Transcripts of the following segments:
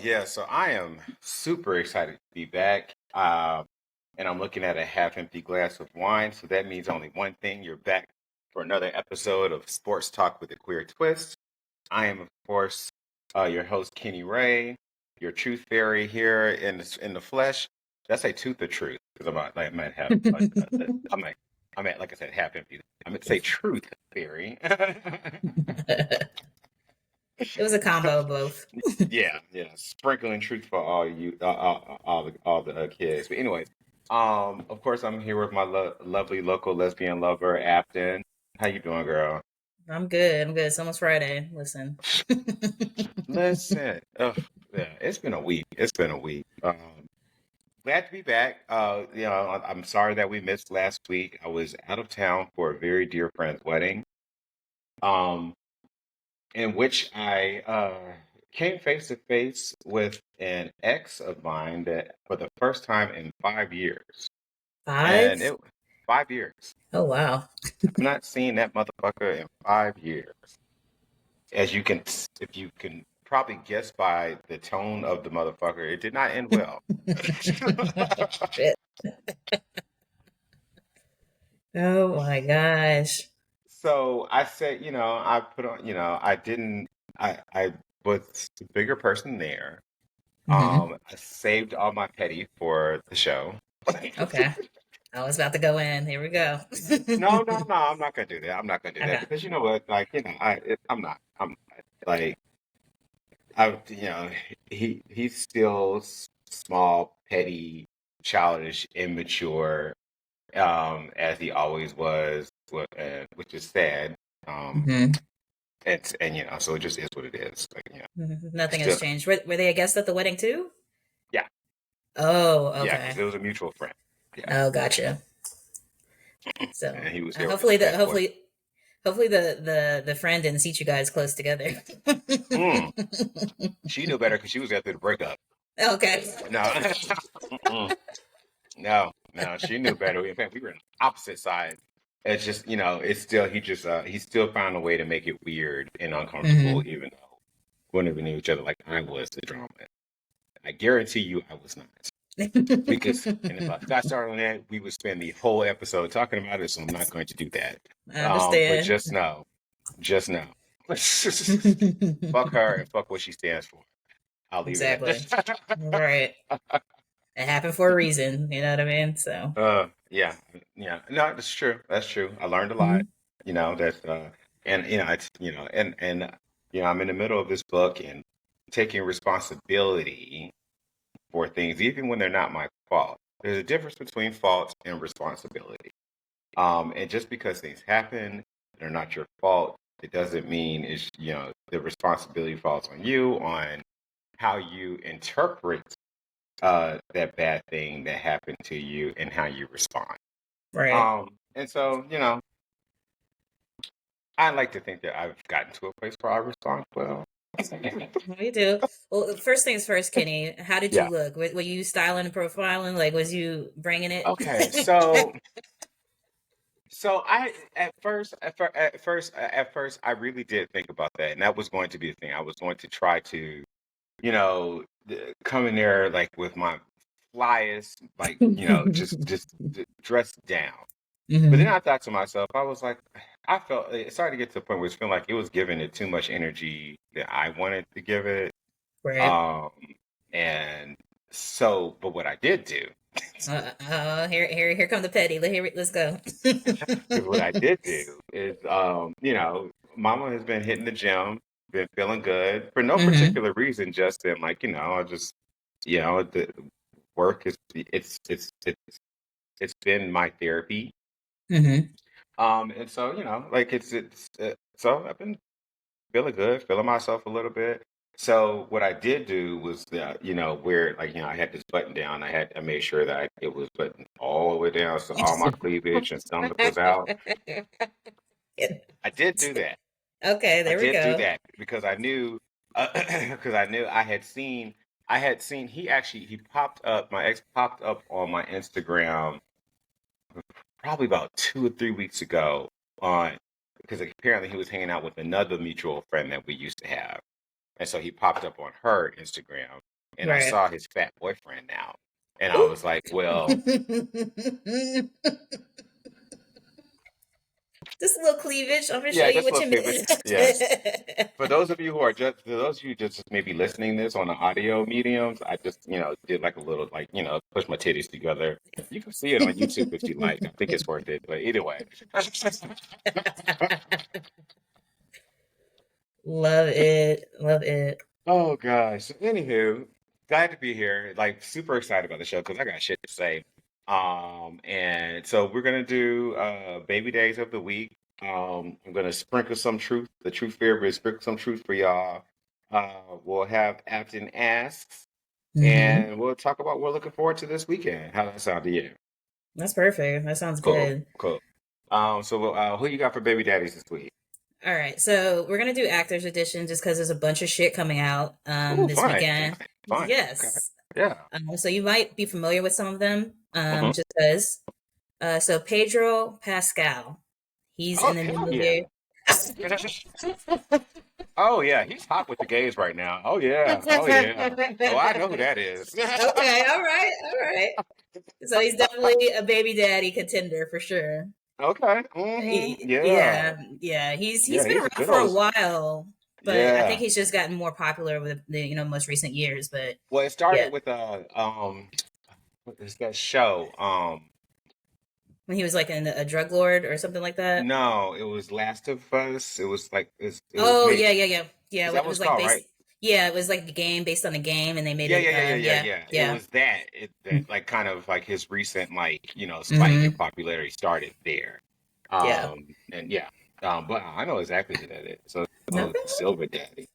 yeah. So I am super excited to be back. And I'm looking at a half empty glass of wine. So that means only one thing. You're back for another episode of Sports Talk with a Queer Twist. I am, of course, your host, Kenny Ray, your truth fairy here in the flesh. That's a tooth of truth because I might have, I'm at, like I said, half empty. I'm going to say truth fairy. It was a combo of both. Yeah, yeah, sprinkling truth for all you, all the kids. But anyways, of course, I'm here with my lovely local lesbian lover, Afton. How you doing, girl? I'm good. I'm good. It's almost Friday. Listen. Listen, yeah, it's been a week. It's been a week. Glad to be back. I'm sorry that we missed last week. I was out of town for a very dear friend's wedding. Um, in which I came face to face with an ex of mine that for the first time in 5 years. And Five? it 5 years. Oh, wow. I've not seen that motherfucker in 5 years. As you can, if you can probably guess by the tone of the motherfucker, it did not end well. Shit. Oh my gosh. So I said, I put on, I didn't, I was the bigger person there. Hmm. I saved all my petty for the show. Okay. I was about to go in. Here we go. No, no, no, I'm not gonna do that. I'm not gonna do that Okay. because you know what? Like, I'm not. Like, you know, he's still small, petty, childish, immature, as he always was, which is sad. Um, Hmm. and so it just is what it is. Like, Nothing has still, changed. Were they a guest at the wedding too? yeah, Oh, yeah, because okay. it was a mutual friend. Yeah, Oh, gotcha. So and he was there with his hopefully the fat boy. hopefully hopefully the friend didn't seat you guys close together. Mm, she knew better because she was after the breakup. Okay. No, mm-mm. No, she knew better. In fact, we were on opposite sides. It's just, it's still he still found a way to make it weird and uncomfortable, Hmm. even though we never knew each other like I was the drama. I guarantee you I was not. Because and if I got started on that, we would spend the whole episode talking about it, so I'm not going to do that. I But understand. just know. Fuck her and fuck what she stands for. I'll leave it at Exactly. that. Right. It happened for a reason. You know what I mean? So. Yeah, yeah. No, that's true. That's true. I learned a lot. Mhm. That's and it's I'm in the middle of this book and taking responsibility for things, even when they're not my fault. There's a difference between fault and responsibility. And just because things happen, they're not your fault, it doesn't mean the responsibility falls on you on how you interpret that bad thing that happened to you and how you respond. Right. And so, I like to think that I've gotten to a place where I respond well. We do. Well, first things first, Kenny. How did you Yeah. look? Were you styling and profiling? Like, was you bringing it? Okay. So I at first I really did think about that, and that was going to be the thing. I was going to try to, come in there like with my flyest, like just dressed down. But then Hmm. I thought to myself, I was like, I felt it started to get to the point where it's feeling like it was giving it too much energy that I wanted to give it. Right. Um, and so, but what I did do Here come the petty. Let's go. is what I did do is, Mama has been hitting the gym, been feeling good for no Hmm. particular reason, just been like, I just, the work is, it's been my therapy. Hmm. And so, like so I've been feeling good, feeling myself a little bit. So what I did do was, where like I had this button down. I made sure that it was buttoned all the way down, so all my cleavage and stomach was out. I did do that. Okay, I there we did do go. that because I knew, because I knew I had seen he popped up. My ex popped up on my Instagram probably about 2 or 3 weeks ago on because apparently he was hanging out with another mutual friend that we used to have. And so he popped up on her Instagram and I Right. saw his fat boyfriend now, and I Ooh. was like, well, Just a little cleavage. I'm gonna show yeah, you just a what little you cleavage. Yes. missed. For those of you who are just, for those of you just maybe listening this on the audio mediums, I just, did like a little, like, push my titties together. You can see it on YouTube if you like. I think it's worth it. But either way. Love it. Love it. Oh gosh. Anywho, glad to be here. Like super excited about the show because I got shit to say. And so we're gonna do baby days of the week. I'm gonna sprinkle some truth, the truth fear, but sprinkle some truth for y'all. We'll have Afton asks, Hmm. and we'll talk about what we're looking forward to this weekend. How does that sound to you? That's perfect. That sounds Cool, good. cool. Who you got for baby daddies this week? All right, so we're gonna do Actors Edition just because there's a bunch of shit coming out Ooh, this fine, weekend. fine, fine. Okay. Yes, Yeah. so you might be familiar with some of them, Hmm. just because. So Pedro Pascal, he's Oh, in the new hell yeah. movie. Oh yeah, he's hot with the gays right now. Oh yeah, oh yeah. Oh, I know who that is. Okay, all right, all right. So he's definitely a baby daddy contender for sure. Okay. Yeah. Yeah, yeah. He's Yeah, been he's a around good for a old. while, but I think Yeah. he's just gotten more popular with the most recent years. But Well, it yeah, started with what is that show? when he was like in a drug lord or something like that. No, it was Last of Us. It was Oh made. yeah, yeah, yeah, yeah. Is that It what it's was like called, based. right? Yeah, it was like a game based on a game, and they made Yeah, it. yeah, yeah, yeah, yeah, Yeah, yeah. It yeah. was that that like kind of like his recent like spike in Mm-hmm. popularity started there. Yeah. And yeah. But I know exactly who that is. So Okay. Silver Daddy.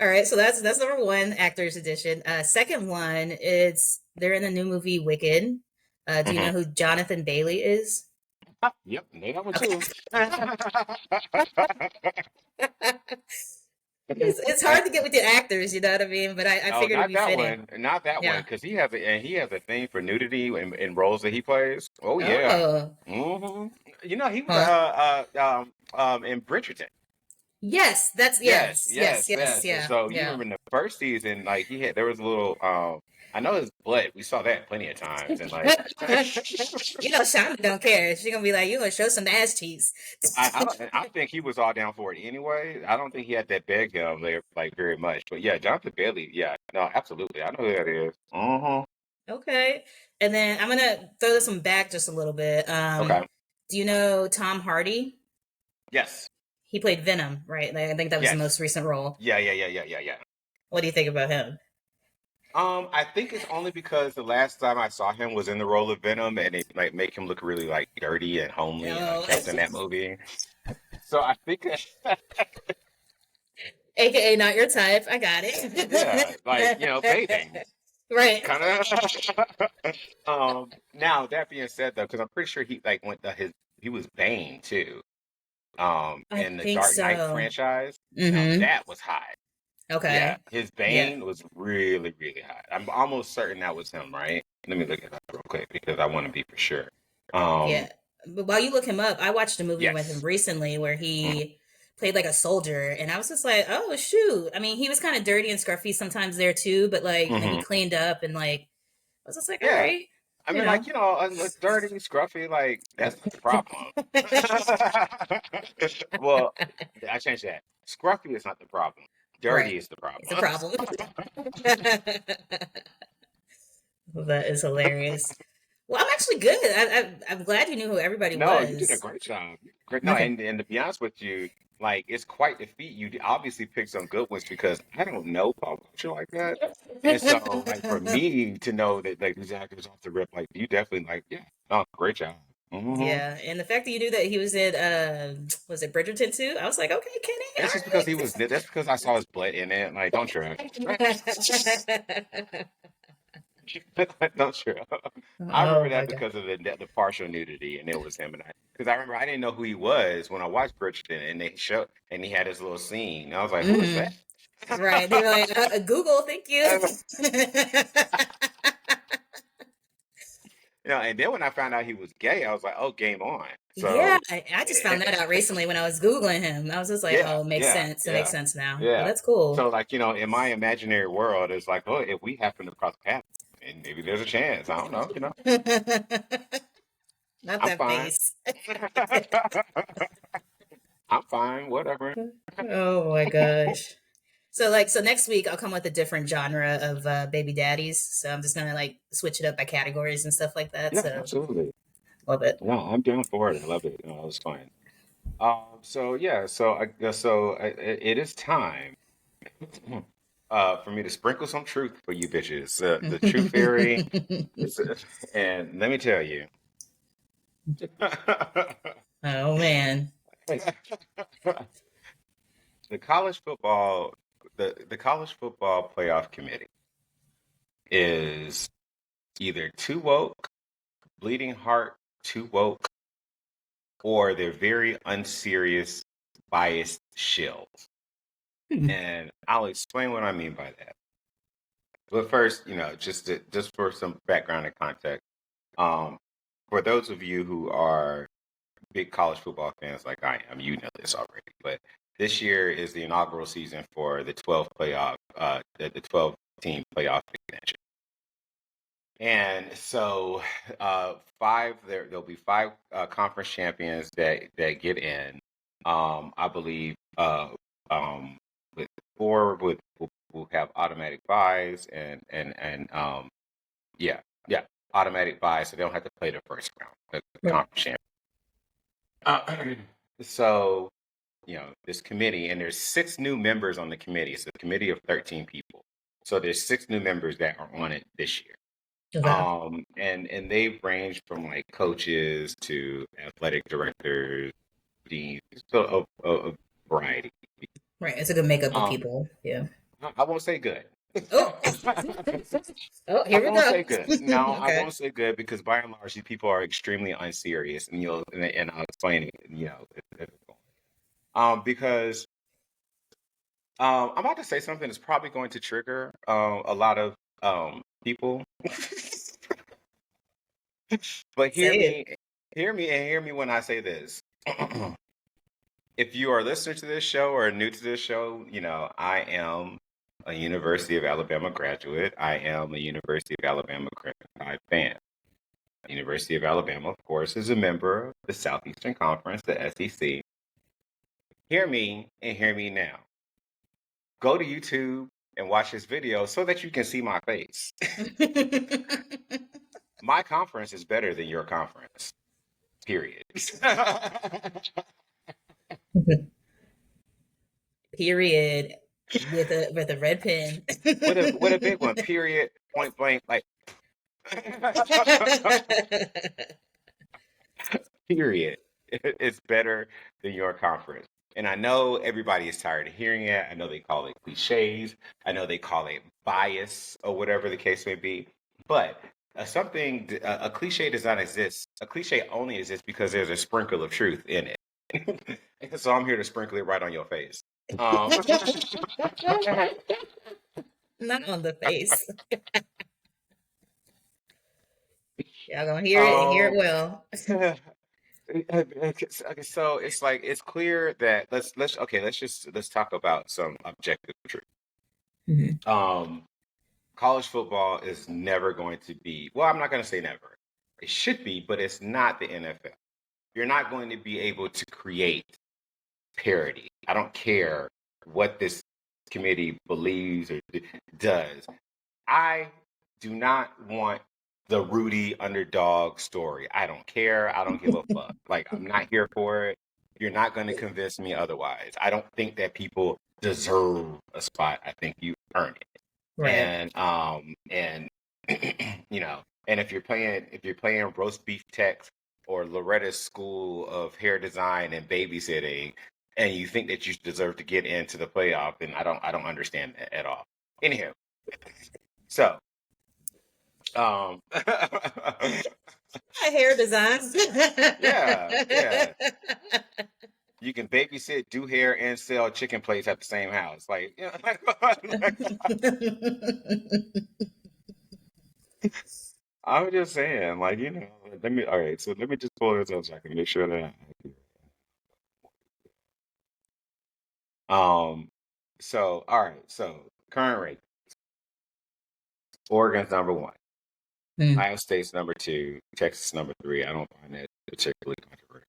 All right, so that's number one, Actors Edition. Second one, it's they're in the new movie Wicked. Do you Hmm. know who Jonathan Bailey is? Yep, they that one Okay. too. It's hard to get with the actors, you know what I mean? But I Oh, figured it'd not be that fitting. one, not that one, Yeah. because he has a thing for nudity in roles that he plays. Oh yeah. Oh. Hmm. He was Huh. in Bridgerton. Yes, that's Yes, yes, yes, yes, yes, yes. And yeah, so you yeah. remember in the first season, like there was a little I know his butt. We saw that plenty of times, and like You know, Shonda don't care. She gonna be like, "You gonna show some ass cheeks?" I think he was all down for it anyway. I don't think he had that beg him there like very much. But yeah, Jonathan Bailey, yeah, no, absolutely. I know who that is. Mm-hmm. Okay, and then I'm gonna throw this one back just a little bit. Okay. Do you know Tom Hardy? Yes. He played Venom, right? Like, I think that was the Yes. most recent role. Yeah, yeah, yeah, yeah, yeah, yeah. What do you think about him? I think it's only because the last time I saw him was in the role of Venom, and it like make him look really like dirty and homely and Oh, unkempt in that movie. So I think, AKA not your type. I got yeah, like it. bathing Right. kind of. Now that being said, though, because I'm pretty sure he like went to his he was Bane too. I In the think Dark Knight so. franchise. Now Mm-hmm. that was high. Yeah, Okay. his Yeah. Bane was really, really high. I'm almost certain that was him, right? Let me look it up real quick because I want to be for sure. Um, Yeah. But while you look him up, I watched a movie with him yes. recently where Mhm. he played like a soldier, and I was just like, oh shoot. I mean, he was kind of dirty and scruffy sometimes there too, but like then he Mhm. cleaned up and like I was just like, all Yeah. right, I you mean, know. like, dirty, scruffy, like, that's not the problem. Well, I changed that. Scruffy is not the problem. Right. Dirty is the It's a problem. problem. That is hilarious. Well, I'm actually good. I'm glad you knew who everybody No, you did a was. great job. Great. No, Okay. and to be honest with you, like it's quite the feat. Obviously picked some good ones because I don't know pop culture like that, and so like for me to know that like these actors off the rip, like you definitely like yeah, oh great job. Hmm. Yeah, and the fact that you knew that he was in was it Bridgerton too? I was like, okay, That's just because he Kenny, was. That's because I saw his butt in it. Like don't trip. all right. Don't trip. I remember Oh my that god. because of the partial nudity, and it was him and I. Because I remember I didn't know who he was when I watched Bridgerton, and they showed and he had his little scene. I was like, who is Hmm. that? Right. They were like, Google, thank you. and then when I found out he was gay, I was like, oh, game on. Yeah, So, I just found that out recently when I was Googling him. I was just like, yeah, oh, it makes yeah, sense. It makes yeah, sense now. But yeah. that's cool. So, like, in my imaginary world, it's like, oh, if we happen to cross paths, and maybe there's a chance. I don't know. Not I'm that fine. face. I'm fine. Whatever. Oh my gosh. So next week I'll come with a different genre of baby daddies. So I'm just gonna like switch it up by categories and stuff like that. Yeah, So absolutely. love it. No, I'm down for it. I love it. No, it was fun. So yeah, so I guess it is time for me to sprinkle some truth for you bitches. The truth fairy is, and let me tell you, Oh man. the college football, the college football playoff committee is either too woke, bleeding heart too woke, or they're very unserious, biased shills. And I'll explain what I mean by that. But first, just for some background and context, um, for those of you who are big college football fans like I am, you know this already. But this year is the inaugural season for the 12 team playoff expansion. And so, there'll be five conference champions that get in. I believe with four will have automatic buys, and yeah, yeah, automatic buys, so they don't have to play the first round, the Right. conference champion. So this committee, and there's six new members on the committee. It's a committee of 13 people. So there's six new members that are on it this year. Okay. And they've ranged from like coaches to athletic directors, deans, so a variety. Right. It's a good makeup of Um, people. Yeah. I won't say good. Oh. Oh, I here we won't go. say good. No, I Okay. won't say good because by and large, these people are extremely unserious, and I'll explain it. Because I'm about to say something that's probably going to trigger a lot of people. But Say it. hear me when I say this. If you are listening to this show or new to this show, I am a University of Alabama graduate. I am a University of Alabama fan. University of Alabama, of course, is a member of the Southeastern Conference, the SEC. Hear me and hear me now. Go to YouTube and watch this video so that you can see my face. My conference is better than your conference. Period. Period. With a red pen. With a big one. Period. Point blank. Like. Period. It's better than your conference. And I know everybody is tired of hearing it. I know they call it cliches. I know they call it bias or whatever the case may be. But a cliche does not exist. A cliche only exists because there's a sprinkle of truth in it. So I'm here to sprinkle it right on your face. Not on the face. Y'all gonna hear it and hear it um, well. so it's like it's clear that let's talk about some objective truth. Mhm. Um, College football is never going to be, well, I'm not going to say never. It should be, but it's not the NFL. You're not going to be able to create parity. I don't care what this committee believes or does. I do not want the Rudy underdog story. I don't care. I don't give a fuck. Like, I'm not here for it. You're not going to convince me otherwise. I don't think that people deserve a spot. I think you earn it. Right. And and if you're playing roast beef tech or Loretta's School of Hair Design and Babysitting, and you think that you deserve to get into the playoff, then I don't understand that at all. Anyhow, so Hair design. yeah, you can babysit, do hair, and sell chicken plates at the same house. Like, I'm just saying, like, let me, all right, so let me just pull this up so I can make sure that so, all right, so current rate, Oregon's number one, Mm. Ohio State's number two, Texas number three. I don't find that particularly controversial.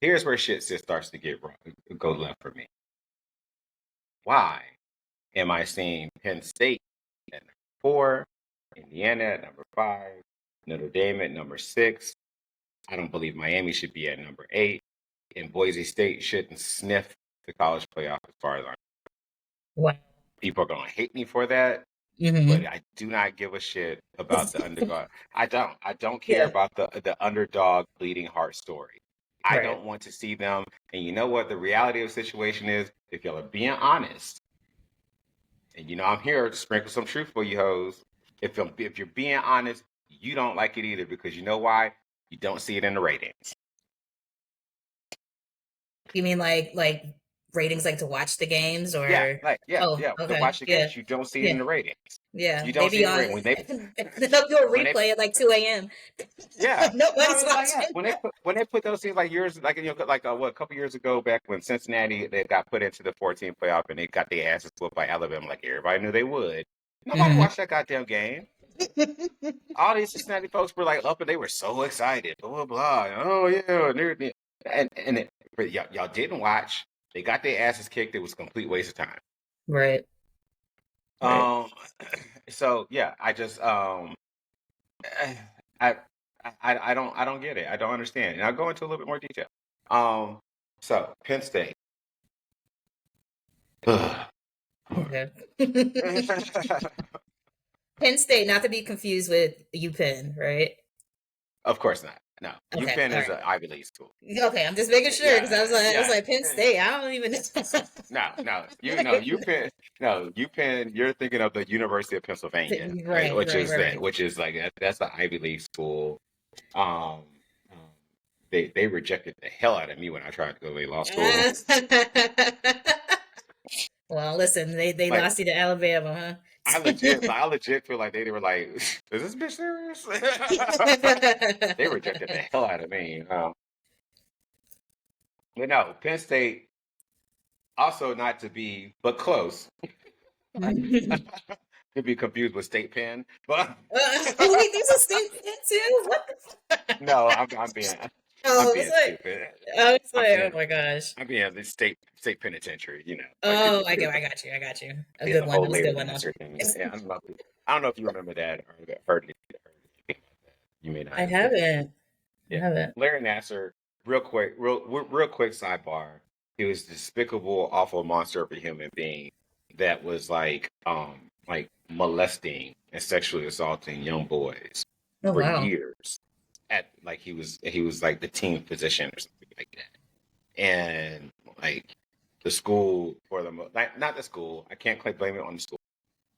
Here's where shit just starts to get wrong, go left for me. Why am I seeing Penn State at number four, Indiana at number five, Notre Dame at number six? I don't believe Miami should be at number eight, and Boise State shouldn't sniff the college playoff as far as Wow. people are going to hate me for that, but Mm-hmm. I do not give a shit about the underdog. I don't. I don't care Yeah. about the underdog bleeding heart story. I Right. don't want to see them. And you know what the reality of the situation is? If y'all are being honest, and I'm here to sprinkle some truth for you hoes. If you're being honest, you don't like it either because you know why? You don't see it in the ratings. You mean like ratings like to watch the games Yeah, or like oh, to okay. watch the Yeah. games, you don't see it Yeah. in the ratings. Yeah. You don't see Maybe it in the on ratings they'll do a when they replay at like 2 a.m. yeah. No, Nobody's it's like yeah. watching. When they put those things like yours, like like what a couple years ago back when Cincinnati they got put into the 14 playoff and they got their asses whooped by Alabama, like everybody knew they would. Nobody Hmm. watched that goddamn game. All these Cincinnati folks were like up and they were so excited, blah blah blah. Oh yeah, but y'all didn't watch. They got their asses kicked. It was a complete waste of time. Right. Right. Um, so yeah, I just I, I don't get it. I don't understand. And I'll go into a little bit more detail. Um, so Penn State. Okay. Penn State, not to be confused with UPenn, right? Of course not. No, Okay. UPenn All is right. an Ivy League school. Okay, I'm just making sure because Yeah, I was yeah. like Penn State. I don't even know. No, no, UPenn. No, UPenn. You're thinking of the University of Pennsylvania, right? Right, right, right, Which is like that's the Ivy League school. Um, um, they rejected the hell out of me when I tried to go to law school. right. Well, listen, they Like lost you to Alabama, I legit feel like they were like, "Is this bitch serious?" huh? They rejected the hell out of me. But no, Penn State also not to be, but close. Could be confused with State Penn, but Wait, there's a state fan too. What the? no, I'm being I'm Oh, being stupid. I was I'm like, oh being my gosh. I'm being the state penitentiary. Like Oh, I got you. I got you. A yeah, good the one. whole That was a Larry good one though. Nassar thing. Yeah, I don't know if you remember that or heard anything like that. You may not I have been. haven't. I Yeah, haven't. Larry Nassar. Real quick sidebar. He was a despicable, awful monster of a human being that was like molesting and sexually assaulting young boys Oh for wow. years. At like he was like the team physician or something like that, and like the school for the like not the school. I can't quite blame it on the school.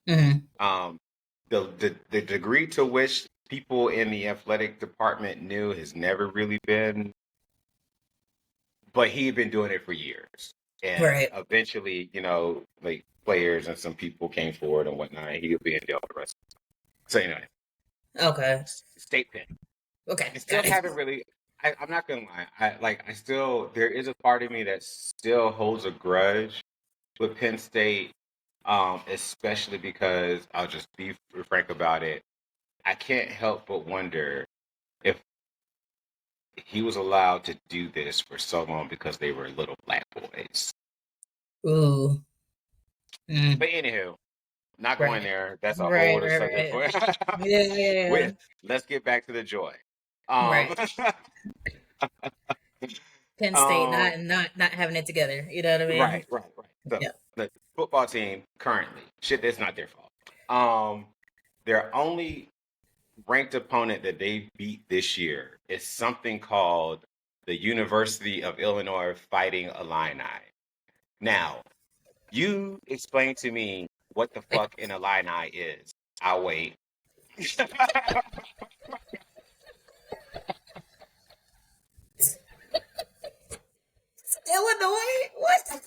Hmm. Um, the degree to which people in the athletic department knew has never really been, but he had been doing it for years, and Right. eventually, like players and some people came forward and whatnot. And he would be in jail for the rest. So anyway, Okay. state pen. Okay. I still Got it. haven't really. I'm not gonna lie. I still there is a part of me that still holds a grudge with Penn State, especially because I'll just be frank about it. I can't help but wonder if he was allowed to do this for so long because they were little black boys. Ooh. Mm. But anywho, not going Right. there. That's a whole Right. other Right. subject Right. for. Yeah. Yeah. Yeah. Wait, let's get back to the joy. Um, Right. Penn State um, not having it together. You know what I mean? right. So Yeah. the football team currently, shit, it's not their fault. Um, their only ranked opponent that they beat this year is something called the University of Illinois Fighting Illini. Now, you explain to me what the Like fuck an Illini is. I'll wait. Illinois? What?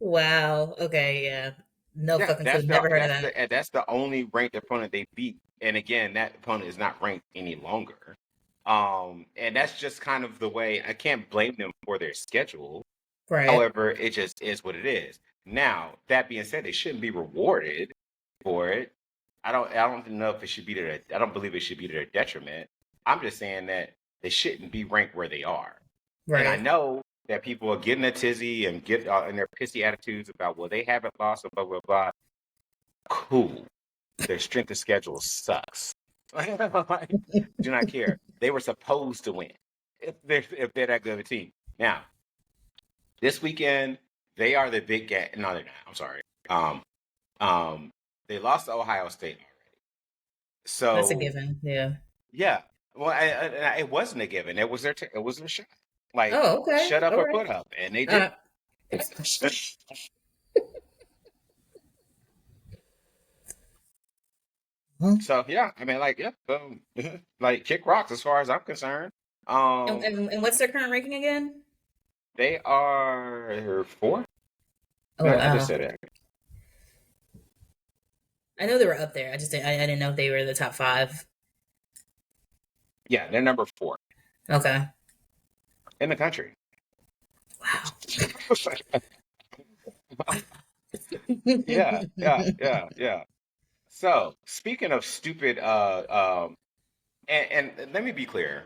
Wow. Okay. Yeah. No Yeah, fucking clue. Never heard of that. that's the only ranked opponent they beat. And again, that opponent is not ranked any longer. And that's just kind of the way. I can't blame them for their schedule. Right. However, it just is what it is. Now, that being said, they shouldn't be rewarded for it. I don't know if it should be to their, I don't believe it should be to their detriment. I'm just saying that they shouldn't be ranked where they are. And I Right. know that people are getting a tizzy and get in their pissy attitudes about, well, they haven't lost, or blah blah blah. Cool. Their strength of schedule sucks. Do not care. They were supposed to win if they're that good of a team. Now, this weekend, they are the big game. No, they're not. I'm sorry. Um, they lost to Ohio State already. That's a So given. Yeah. yeah, well, it wasn't a given. It was it was their shot. Like Oh, okay. shut up All or right. put up, and they Uh, did. well, So yeah, I mean, like yeah, like kick rocks as far as I'm concerned. and, Um, and what's their current ranking again? they are four. Oh, I just wow. said it. I know they were up there. I didn't know if they were the top five. Yeah, they're number four Okay. in the country. Wow. Yeah, yeah, yeah, yeah. So speaking of stupid, and let me be clear.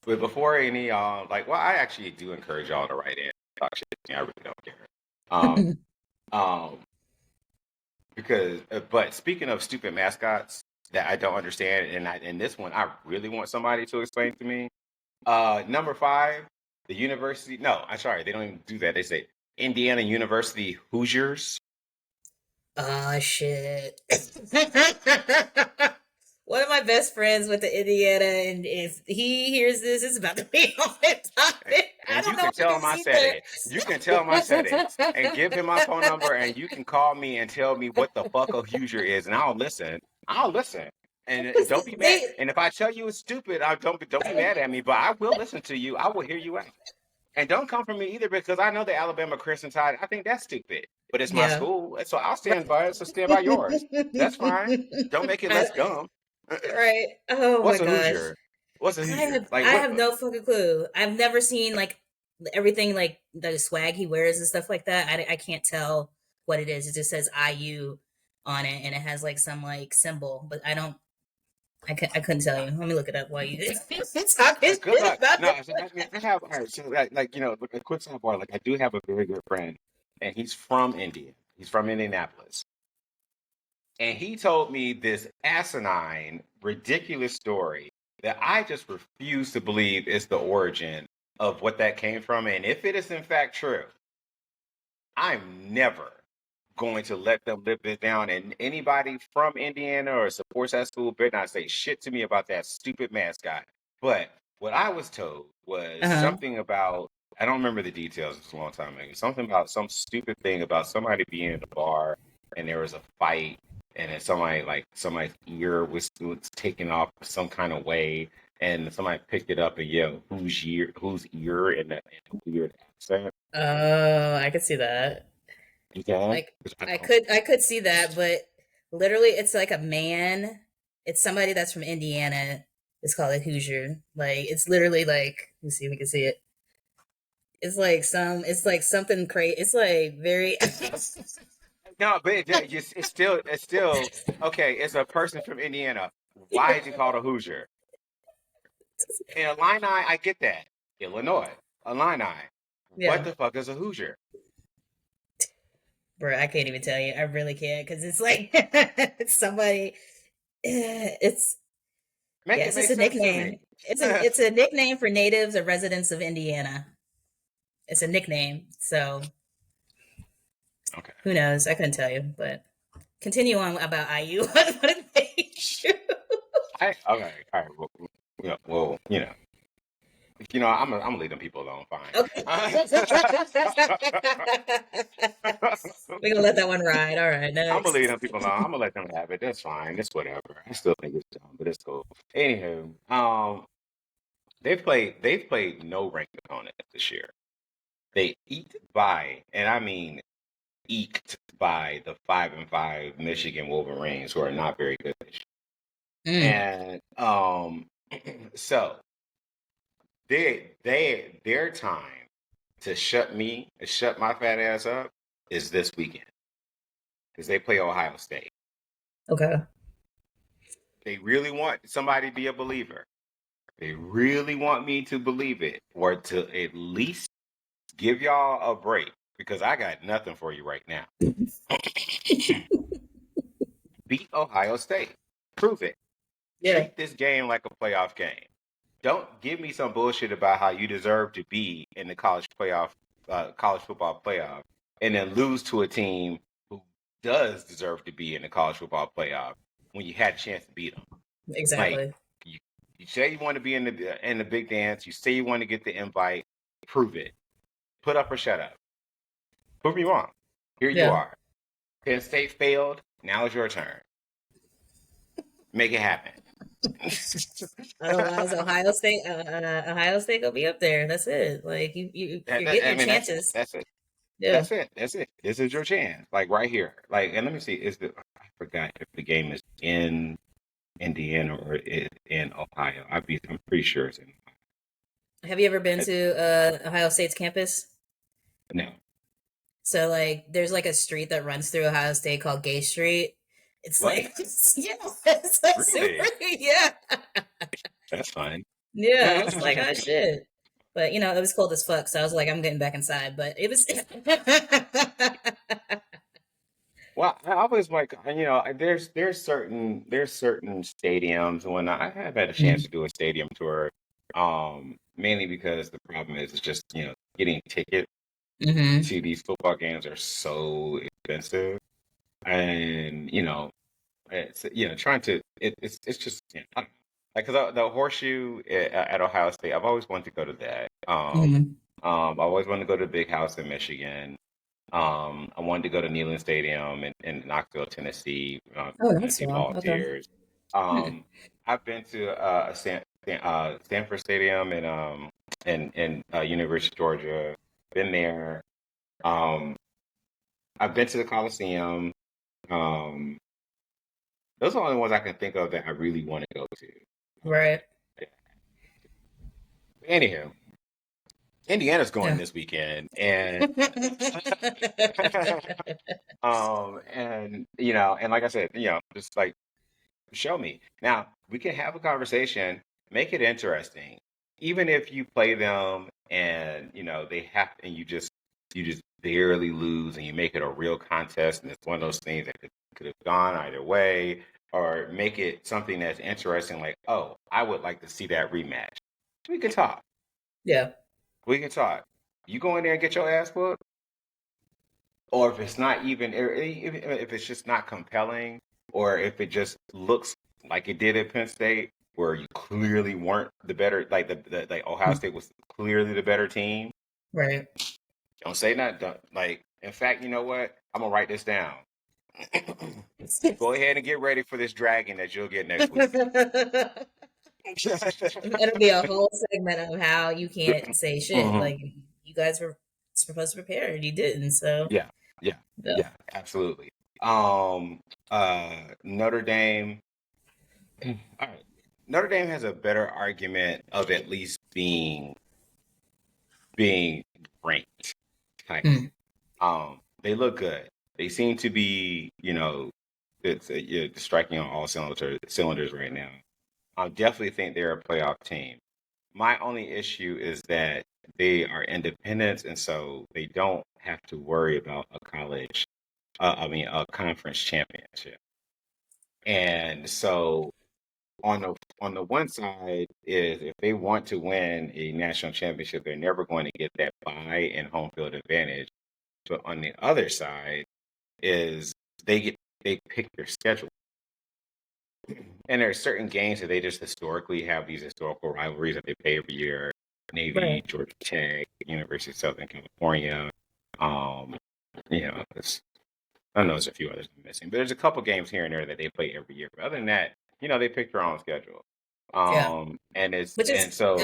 Before any like, well, I actually do encourage y'all to write in, talk shit to me. I really don't care. Um, um, because but speaking of stupid mascots that I don't understand, and this one I really want somebody to explain to me. Number five, the university. No, I'm sorry, they don't even do that. They say Indiana University Hoosiers. Oh shit. One of my best friends went to Indiana, and if he hears this, it's about to be on his topic. I And don't you know can what tell him I said either. it. You can tell him I said it. And give him my phone number and you can call me and tell me what the fuck a Hoosier is and I'll listen. I'll listen. And don't be mad. They, And if I tell you it's stupid, don't be mad at me, but I will listen to you. I will hear you out. And don't come for me either because I know the Alabama Crimson Tide. I think that's stupid. But it's my yeah. school. So I'll stand by it. So stand by yours. That's fine. Don't make it less I- dumb. right. Oh my What's a gosh. Hoosier? What's a Hoosier? Like I what? have no fucking clue. I've never seen like everything like the swag he wears and stuff like that. I can't tell what it is. It just says IU on it, and it has like some like symbol, but I don't. I couldn't tell you. Let me look it up while you talking Good shit luck. about No, it. so I have all right. So like a quick sidebar. Like I do have a very good friend, and he's from India. He's from Indianapolis, and he told me this asinine, ridiculous story that I just refuse to believe is the origin of what that came from. And if it is in fact true, I'm never going to let them live this down. And anybody from Indiana or supports that school better not say shit to me about that stupid mascot. But what I was told was Uh-huh. something about, I don't remember the details, it's a long time ago. Something about some stupid thing about somebody being in a bar and there was a fight and then somebody's ear was taken off some kind of way and somebody picked it up and yelled, whose ear in a weird accent. Oh, I could see that. Okay. Like I could see that, but literally it's like a man. It's somebody that's from Indiana. It's called a Hoosier. Like it's literally like let me see if we can see it. It's like something crazy. It's like very No, but it's still okay. It's a person from Indiana. Why is he called a Hoosier? In Illini, I get that. Illinois, Illini. What yeah. the fuck is a Hoosier? Bro, I can't even tell you. I really can't because it's like it's somebody. It's Make yeah, it it's just make a sense to me. nickname. It's a nickname for natives or residents of Indiana. It's a nickname, so Okay. who knows? I couldn't tell you, but continue on about IU. What did they shoot? Okay. All right. Well, I'm gonna leave them people alone. Okay. Fine. We're gonna let that one ride. All right, I'm gonna leave next. them people alone. I'm gonna let them have it. That's fine. It's whatever. I still think it's dumb, but it's cool. Anywho, they've played no ranked opponent this year. They eat by, and I mean eked by the 5-5 Michigan Wolverines, who are not very good this year. Mm. And so their time to shut my fat ass up is this weekend because they play Ohio State. Okay. They really want somebody to be a believer. They really want me to believe it, or to at least give y'all a break, because I got nothing for you right now. Beat Ohio State. Prove it. Yeah. Treat this game like a playoff game. Don't give me some bullshit about how you deserve to be in the college football playoff, and then lose to a team who does deserve to be in the college football playoff when you had a chance to beat them. Like, Exactly. you say you want to be in the big dance. You say you want to get the invite. Prove it. Put up or shut up. Prove me wrong. Here you Yeah. are. Penn State failed. Now it's your turn. Make it happen. Otherwise, Ohio State will be up there. That's it. Like you're getting I your mean, that's it. chances. That's it. Yeah. That's it. That's it. This is your chance. Like right here. Like, and let me see. I forgot if the game is in Indiana or in Ohio. I'm pretty sure it's in. Have you ever been to Ohio State's campus? No. So like, there's like a street that runs through Ohio State called Gay Street. It's What? like, yeah, it's like Really? super, yeah, That's fine. yeah. I was like, oh shit. But it was cold as fuck. So I was like, I'm getting back inside. But it was. Well, I always like, there's certain stadiums, and when I have had a chance to do a stadium tour, mainly because the problem is it's just getting tickets Mm-hmm. to these football games are so expensive, and it's trying to it's just I don't know. Like, because the horseshoe at Ohio State, I've always wanted to go to that. Mm-hmm. I always wanted to go to the Big House in Michigan. I wanted to go to Neyland Stadium in Knoxville, Tennessee, Oh, and that's see so okay. Volunteers. Hmm. I've been to Stanford Stadium and University of Georgia. Been there. Um, I've been to the Coliseum. Um, those are the only ones I can think of that I really want to go to. Right. Anyhow, Indiana's going Yeah. this weekend, and and like I said, just like, show me. Now, we can have a conversation, make it interesting. Even if you play them and you just barely lose, and you make it a real contest, and it's one of those things that could have gone either way, or make it something that's interesting, like, oh, I would like to see that rematch. We can talk. Yeah. We can talk. You go in there and get your ass whooped, or if it's not even, if it's just not compelling, or if it just looks like it did at Penn State, where you clearly weren't the better, like like Ohio State was clearly the better team. Right. Don't say that. Like, in fact, you know what? I'm gonna write this down. Go ahead and get ready for this dragon that you'll get next week. It'll be a whole segment of how you can't say shit. Mhm. Like you guys were supposed to prepare and you didn't. So Yeah, yeah, yeah. yeah, absolutely. Notre Dame. All right. Notre Dame has a better argument of at least being ranked. Kind Hmm. they look good. They seem to be, striking on all cylinders right now. I definitely think they're a playoff team. My only issue is that they are independents, and so they don't have to worry about a conference championship. And so on the one side is, if they want to win a national championship, they're never going to get that bye and home field advantage. But on the other side is they pick their schedule. And there are certain games that they just historically have these historical rivalries that they play every year. Navy, Right. Georgia Tech, University of Southern California. Um, I know there's a few others I'm missing, but there's a couple games here and there that they play every year. But other than that, they pick their own schedule. Yeah. And it's Which is and so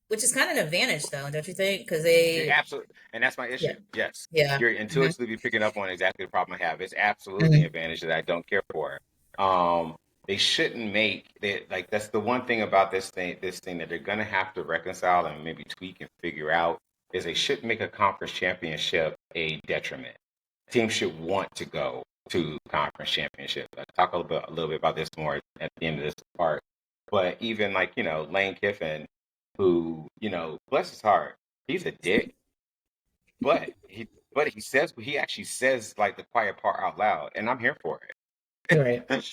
which is kind of an advantage, though, don't you think? Because You're they, absolutely, and that's my yeah, issue. Yes, yeah, you're hmm intuitively picking up on exactly the problem I have. It's absolutely an hmm advantage that I don't care for. Um, they shouldn't make they like that's the one thing about this thing that they're gonna have to reconcile and maybe tweak and figure out is they shouldn't make a conference championship a detriment. Teams should want to go to conference championship. I'll talk a little bit about this more at the end of this part. But even like, Lane Kiffin, who, bless his heart, he's a dick, but he actually says like the quiet part out loud, and I'm here for right. it.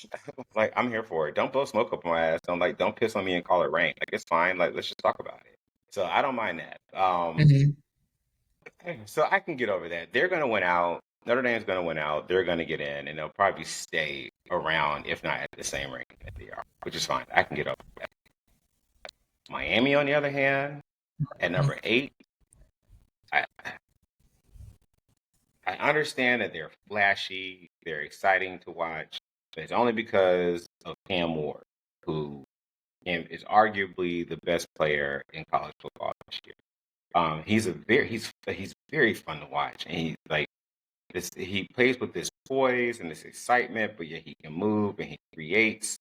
Like I'm here for it. Don't blow smoke up my ass. Don't piss on me and call it rain. Like it's fine. Like let's just talk about it. So I don't mind that. hmm So I can get over that. They're gonna win out. Notre Dame's gonna win out. They're gonna get in, and they'll probably stay around, if not at the same ranking that they are, which is fine. I can get over that. Miami, on the other hand, at number 8, I I understand that they're flashy, they're exciting to watch, but it's only because of Cam Ward, who is arguably the best player in college football this year. He's very fun to watch, and he plays with this poise and this excitement, but yet he can move and he creates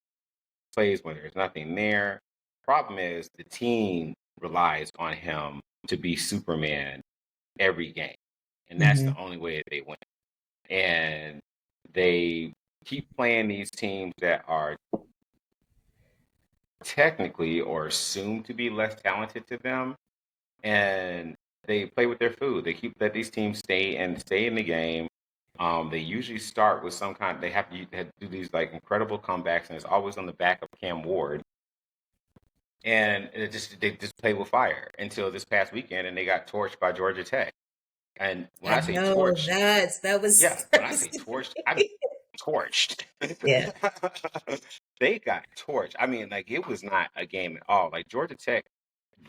plays when there's nothing there. Problem is the team relies on him to be Superman every game, and that's the hmm only way that they win. And they keep playing these teams that are technically or assumed to be less talented to them, and they play with their food. They keep let these teams stay in the game. They usually start with some kind. They have to do these like incredible comebacks, and it's always on the back of Cam Ward. And they just play with fire until this past weekend, and they got torched by Georgia Tech. And when I I say know torched, that yeah, was when I say torched, I mean torched. yeah. They got torched. I mean, like it was not a game at all. Like Georgia Tech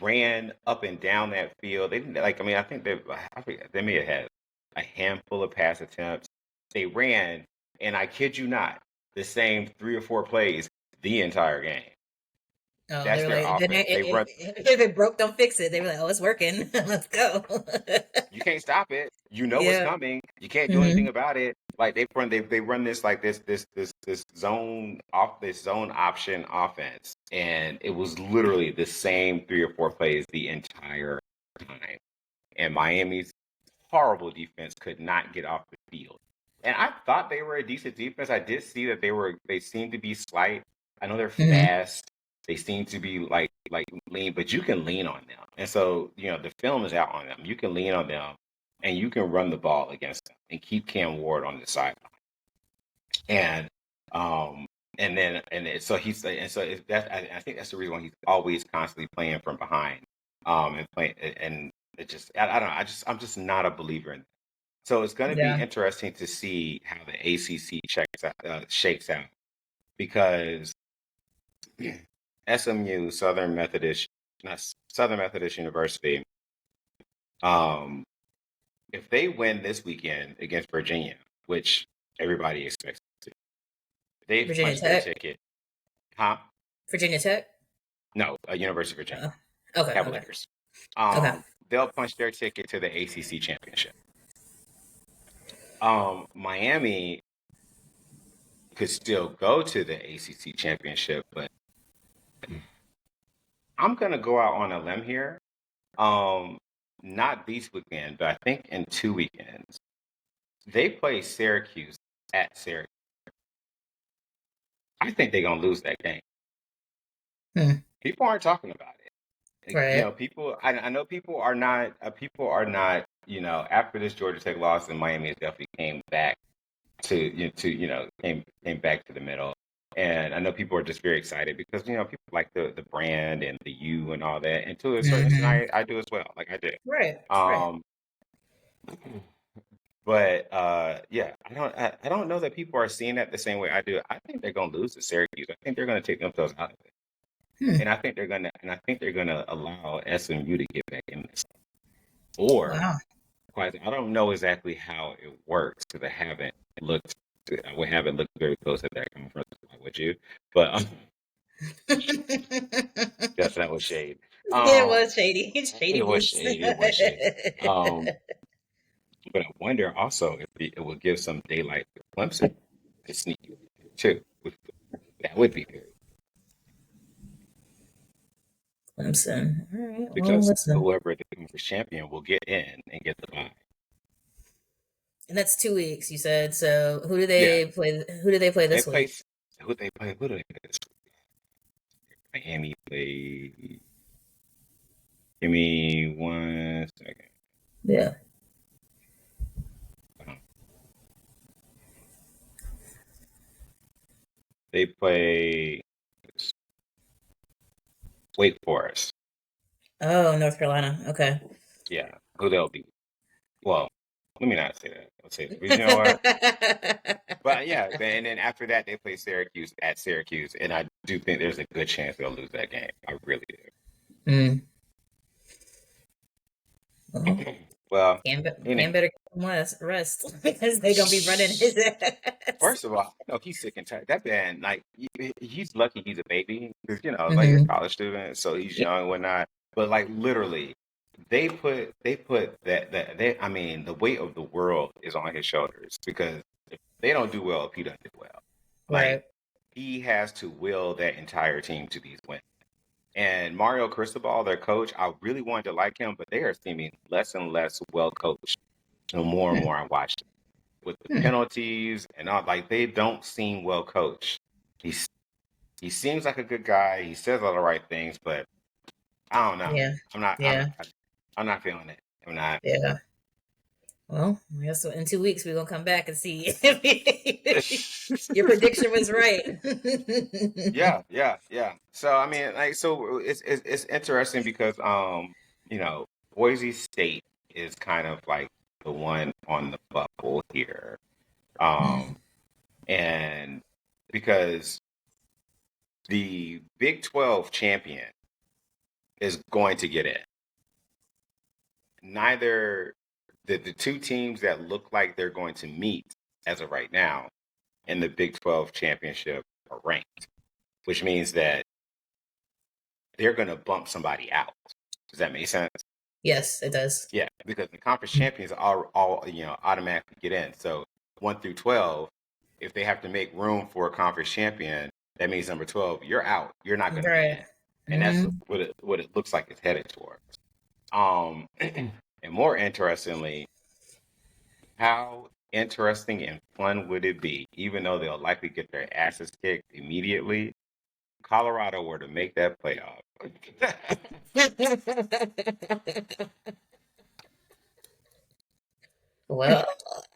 ran up and down that field. They didn't like. I mean, I forget, they may have had a handful of pass attempts. They ran, and I kid you not, the same 3 or 4 plays the entire game. Oh, they That's were their like, offense. They run. if it broke, don't fix it. They were like, oh, it's working. Let's go. You can't stop it. You know what's Yeah. coming. You can't do hmm anything about it. Like they run this like this zone option offense, and it was literally the same 3 or 4 plays the entire time. And Miami's horrible defense could not get off the field. And I thought they were a decent defense. I did see that they seemed to be slight. I know they're hmm fast. They seem to be like lean, but you can lean on them. And so, the film is out on them. You can lean on them and you can run the ball against them and keep Cam Ward on the sideline. And um so he's and so it's, that I think that's the reason why he's always constantly playing from behind. And playing and it just I don't know. I'm just not a believer in that. So it's going to be Yeah. interesting to see how the ACC shakes out because SMU, Southern Methodist University, um, if they win this weekend against Virginia, which everybody expects to, they've Virginia punched their Tech. ticket. Huh? Virginia Tech. No, University of Virginia Uh, okay. Okay. Cavaliers. Okay. They'll punch their ticket to the ACC championship. Miami could still go to the ACC championship, but I'm gonna go out on a limb here. Um, Not this weekend, but I think in 2 weekends they play Syracuse at Syracuse. I think they're gonna lose that game. Hmm. People aren't talking about it. Right. People. I know people are not. People are not. After this Georgia Tech loss, and Miami has definitely came back came back to the middle. And I know people are just very excited because people like the brand and the U and all that. And to a certain extent, hmm I do as well. Like I do. Right. Right. Um, but yeah, I don't know that people are seeing that the same way I do. I think they're gonna lose to Syracuse. I think they're gonna take themselves out of it. Hmm. And I think they're gonna allow SMU to get back in this. Or Wow. quite I don't know exactly how it works because looked we haven't looked very close at that coming from would you? But that's not with shade. It Um, was shady. Shady it was moves. shady. It was shady. Um, but I wonder also if it will give some daylight to Clemson to sneak in too. That would be very Clemson. All right. Well, because listen. whoever the conference champion will get in and get the bye. And that's 2 weeks, you said. So who do Yeah, they play? Who do they play they this play. week? Who they play? Who do they play this week? Miami play. Give me 1 second. Yeah. Um, They play Wake Forest. Oh, North Carolina. Okay. Yeah, who they'll be. Well, let me not say that. I'll say, but you know what? But yeah, and then after that, they play Syracuse at Syracuse, and I do think there's a good chance they'll lose that game. I really Mm. do. Well, Well, Cam anyway, better get some rest because they're gonna be running his ass. first of all, I know he's sick and tired. That man, like, he's lucky he's a baby because like you're a Hmm. college student, so he's Yeah. young and whatnot. But like literally, they put that they. I mean, the weight of the world is on his shoulders because if they don't do well if he doesn't do well. Like Right. he has to will that entire team to these wins. And Mario Cristobal, their coach, I really wanted to like him, but they are seeming less and less well coached the more and Hmm. more I watched them. With the Hmm. penalties and all, like they don't seem well coached. He's he seems like a good guy. He says all the right things, but I don't know. Yeah. I'm not. I'm Yeah. not. I'm not feeling it. I'm not. Yeah. Well, I guess in 2 weeks we're gonna come back and see if your prediction was right. Yeah, yeah, yeah. So I mean, like, so it's interesting because Boise State is kind of like the one on the bubble here, Mm. um, and because the Big 12 champion is going to get in. Neither the two teams that look like they're going to meet as of right now in the Big 12 championship are ranked, which means that they're going to bump somebody out. Does that make sense? Yes, it does. Yeah, because the conference champions are all automatically get in. So 1 through 12, if they have to make room for a conference champion, that means number 12, you're out. You're not going to be Right. in, and that's Hmm. what it looks like it's headed towards. And more interestingly, how interesting and fun would it be, even though they'll likely get their asses kicked immediately, Colorado were to make that playoff. Well,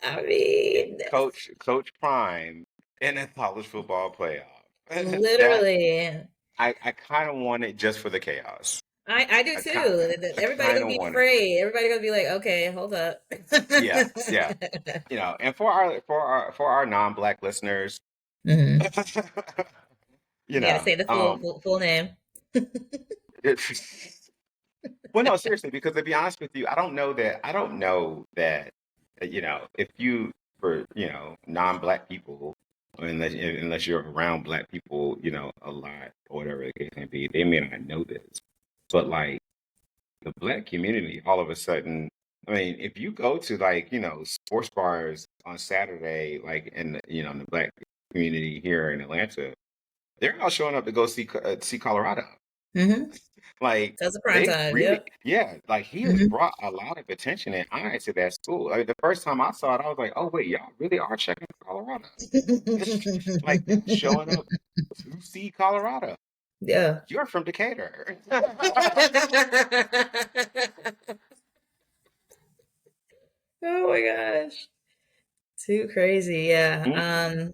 I mean, Coach Prime in a college football playoff. That literally. I kind of want it just for the chaos. I do I kind too. I Everybody kind gonna of be want it. afraid. Everybody gonna be like, okay, hold up. Yeah, yeah. And for our non-black listeners, Hmm. you You gotta know, say the full name. it's, well, no, seriously, because to be honest with you, I don't know that if you for non-black people, unless you're around black people, a lot or whatever the case may be, they may not know this, but like the black community, all of a sudden, I mean, if you go to like sports bars on Saturday, like in the black community here in Atlanta, they're all showing up to go see Colorado. Hmm. Like That's a prime they time. really, Yep. yeah, like he has Hmm. brought a lot of attention and eye to that school. Like the first time I saw it, I was like, oh wait, y'all really are checking Colorado. Like they're showing up to see Colorado. Yeah. You're from Decatur. Oh my gosh. Too crazy. Yeah. Mhm.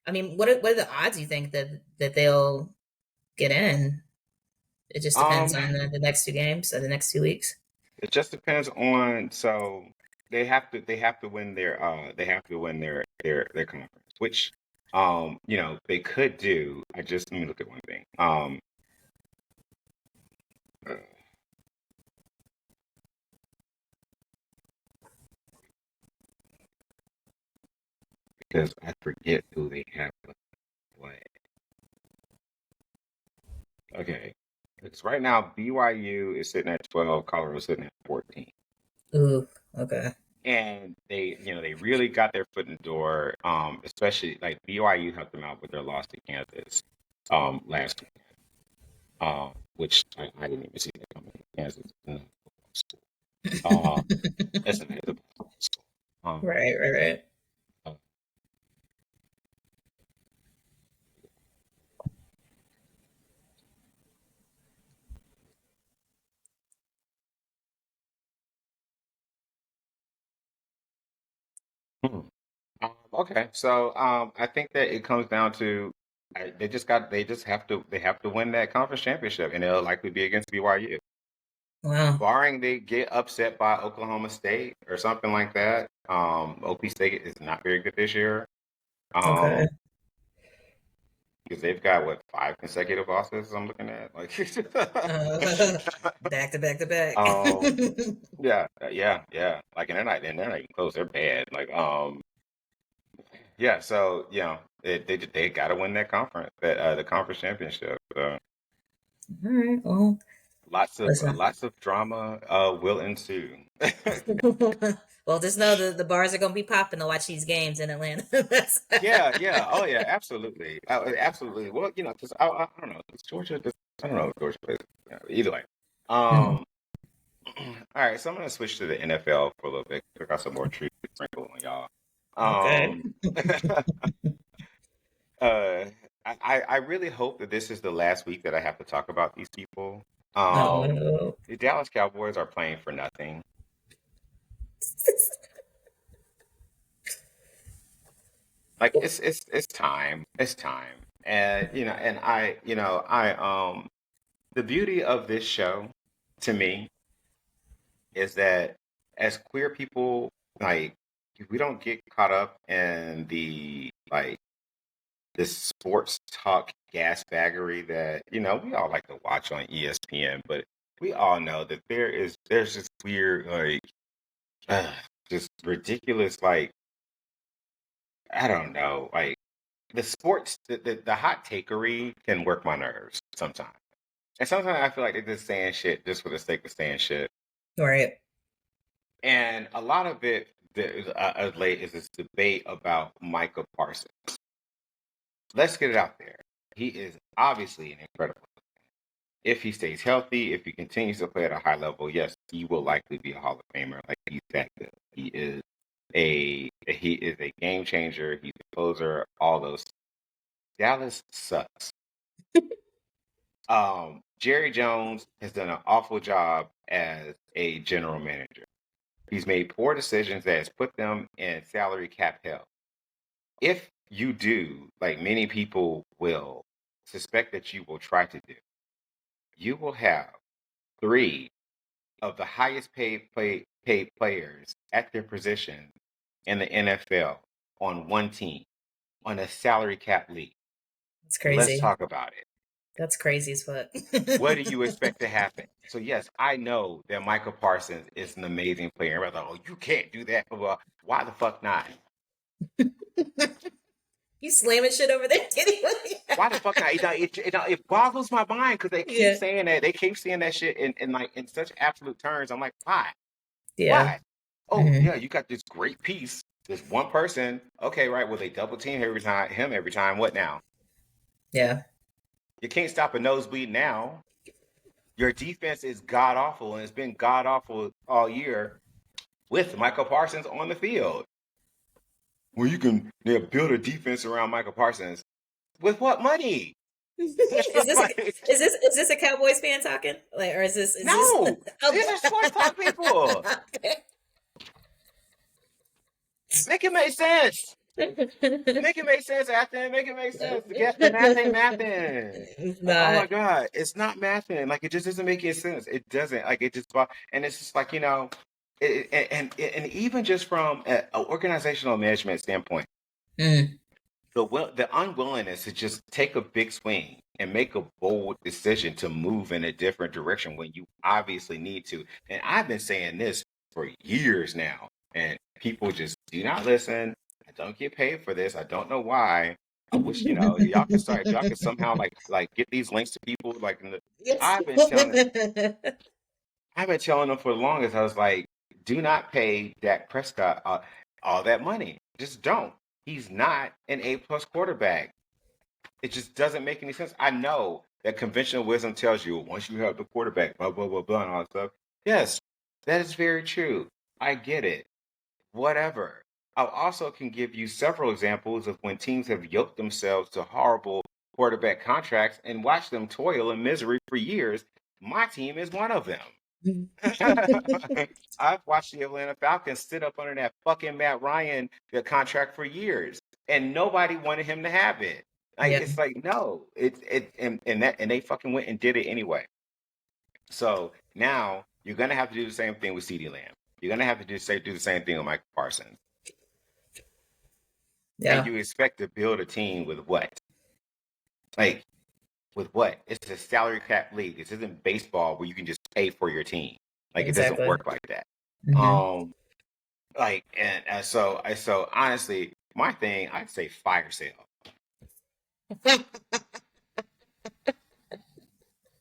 I mean, what are the odds you think that they'll get in? It just depends Um, on the next two games or the next 2 weeks. it just depends on so they have to win their conference, which they could do. Let me look at one thing. Uh, because I forget who they have to play. Okay. Because right now BYU is sitting at 12, Colorado sitting at 14. Ooh, okay. And they really got their foot in the door. Especially like BYU helped them out with their loss to Kansas last week. Which I didn't even see that coming. Kansas is not a football school. It's not a football school. Right, right, right. Uh, hmm. Okay, so I think that it comes down to they have to win that conference championship, and it'll likely be against BYU. Wow. Barring they get upset by Oklahoma State or something like that. OP State is not very good this year. Okay. Um, because they've got what 5 consecutive losses I'm looking at. Like, Back to back to back. um, yeah, yeah. Like, and they're not even close. They're bad. Like, yeah. So they got to win that conference, that the conference championship. All right. Well, listen. Lots of drama will ensue. Well, just know the bars are gonna be popping to watch these games in Atlanta. Yeah, yeah. Oh, yeah, absolutely. Absolutely. Well, because I don't know. It's Georgia. I don't know. If Georgia plays. Either way. Mhm. Um. All right. So I'm gonna switch to the NFL for a little bit. I got some more truth to sprinkle on y'all. Okay. Um. uh. I really hope that this is the last week that I have to talk about these people. Oh Um. no. The Dallas Cowboys are playing for nothing. Like it's time. It's time. And the beauty of this show to me is that as queer people, like we don't get caught up in the like this sports talk gas baggery that we all like to watch on ESPN, but we all know that there's this weird like uh, just ridiculous like I don't know like the sports the hot takery can work my nerves sometimes. And sometimes I feel like they're just saying shit just for the sake of saying shit. Right. And a lot of it of late is this debate about Micah Parsons. Let's get it out there. He is obviously an incredible. If he stays healthy, if he continues to play at a high level, yes, he will likely be a Hall of Famer. Like he's that good. He is a game changer. He's a closer. All those. Dallas sucks. Jerry Jones has done an awful job as a general manager. He's made poor decisions that has put them in salary cap hell. If you do, like many people will suspect that you will try to do, you will have three of the highest paid players at their position in the NFL on one team on a salary cap league. It's Let's crazy. talk about it. That's crazy as fuck. What do you expect to happen? So yes, I know that Michael Parsons is an amazing player. I thought, oh, you can't do that. Well, why the fuck not? You slamming shit over there anyway. Why the fuck not? It boggles my mind because they keep Yeah. saying that. They keep saying that shit in like in such absolute terms. I'm like, why? Yeah. Why? Oh Hmm. yeah, you got this great piece. This one person. Okay, right. Well, they double team him every time. What now? Yeah. You can't stop a nosebleed now. Your defense is god awful, and it's been god awful all year with Michael Parsons on the field. Well, you can build a defense around Michael Parsons with what money? Is this a Cowboys fan talking? Like, or is this? No, these are sports talk people. Okay. Make it make sense. Make it make sense, Afton. Make it make sense. The math ain't mathing. It's Like, oh not. my God, it's not mathing. Like, it just doesn't make any sense. It doesn't. Like, it just, and it's just like, and even just from an organizational management standpoint, Mm, the unwillingness to just take a big swing and make a bold decision to move in a different direction when you obviously need to. And I've been saying this for years now, and people just do not listen. I don't get paid for this. I don't know why. I wish y'all could start. If y'all could somehow like get these links to people like in the. Yes. I've been telling I've been telling them for the longest. I was like, do not pay Dak Prescott all that money. Just don't. He's not an A-plus quarterback. It just doesn't make any sense. I know that conventional wisdom tells you once you have the quarterback, blah blah blah blah, and all that stuff. Yes, that is very true. I get it. Whatever. I also can give you several examples of when teams have yoked themselves to horrible quarterback contracts and watched them toil in misery for years. My team is one of them. I've watched the Atlanta Falcons sit up under that fucking Matt Ryan contract for years, and nobody wanted him to have it. Like Yeah, it's like no, and they fucking went and did it anyway. So now you're gonna have to do the same thing with CeeDee Lamb. You're gonna have to do the same thing with Michael Parsons, and yeah, you expect to build a team with what? Like with what? It's a salary cap league. This isn't baseball where you can just pay for your team. Like it doesn't exactly. work like that. Hmm. Um, so honestly, my thing, I'd say fire sale.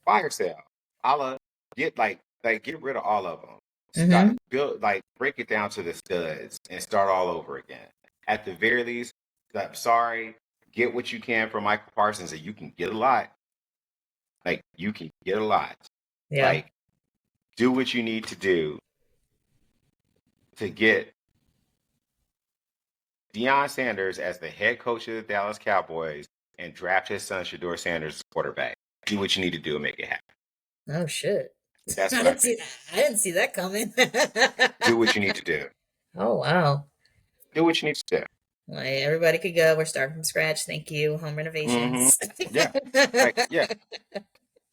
Fire sale. I'll get rid of all of them. Start Hmm. build break it down to the studs and start all over again. At the very least, I'm sorry, get what you can from Michael Parsons, and you can get a lot. Like you can get a lot. Yeah, Like do what you need to do to get Deion Sanders as the head coach of the Dallas Cowboys and draft his son Shador Sanders as quarterback. Do what you need to do and make it happen. oh shit. That's I what I didn't see think. that. I didn't see that coming. Do what you need to do. Oh wow. Do what you need to do. Like everybody could go. We're starting from scratch. Thank you. Home Hmm. renovations. Yeah. Yeah.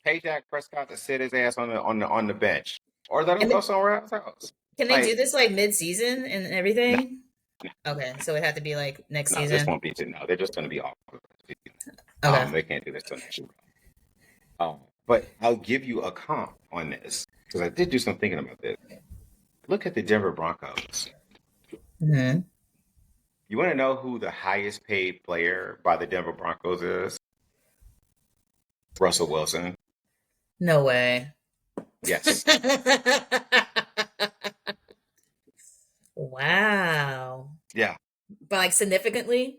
Pay Dak Prescott to sit his ass on the bench. Or let him And go somewhere else. can they do Like, this like mid-season and no, everything? no, Okay, so it had to be like next no, this season. won't be no, they're just gonna be off. Okay. They can't do this till next year. But I'll give you a comp on this because I did do some thinking about this. Look at the Denver Broncos. Hmm. You want to know who the highest paid player by the Denver Broncos is? Russell Wilson. No way. Yes. Wow. Yeah. But like significantly?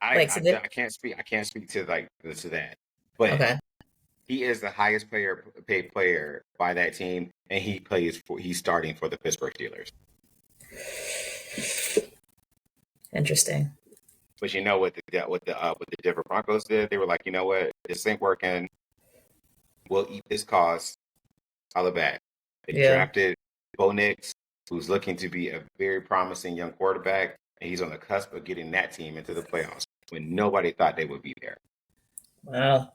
I, Like I significant. I can't speak. I can't speak to to that. But Okay. he is the highest paid player by that team, and he's starting for the Pittsburgh Steelers. Interesting. But you know what the Denver Broncos did? They were like, you know what, this ain't working. We'll eat this cost. All of that. They Yeah. drafted Bo Nix, who's looking to be a very promising young quarterback, and he's on the cusp of getting that team into the playoffs when nobody thought they would be there. Wow.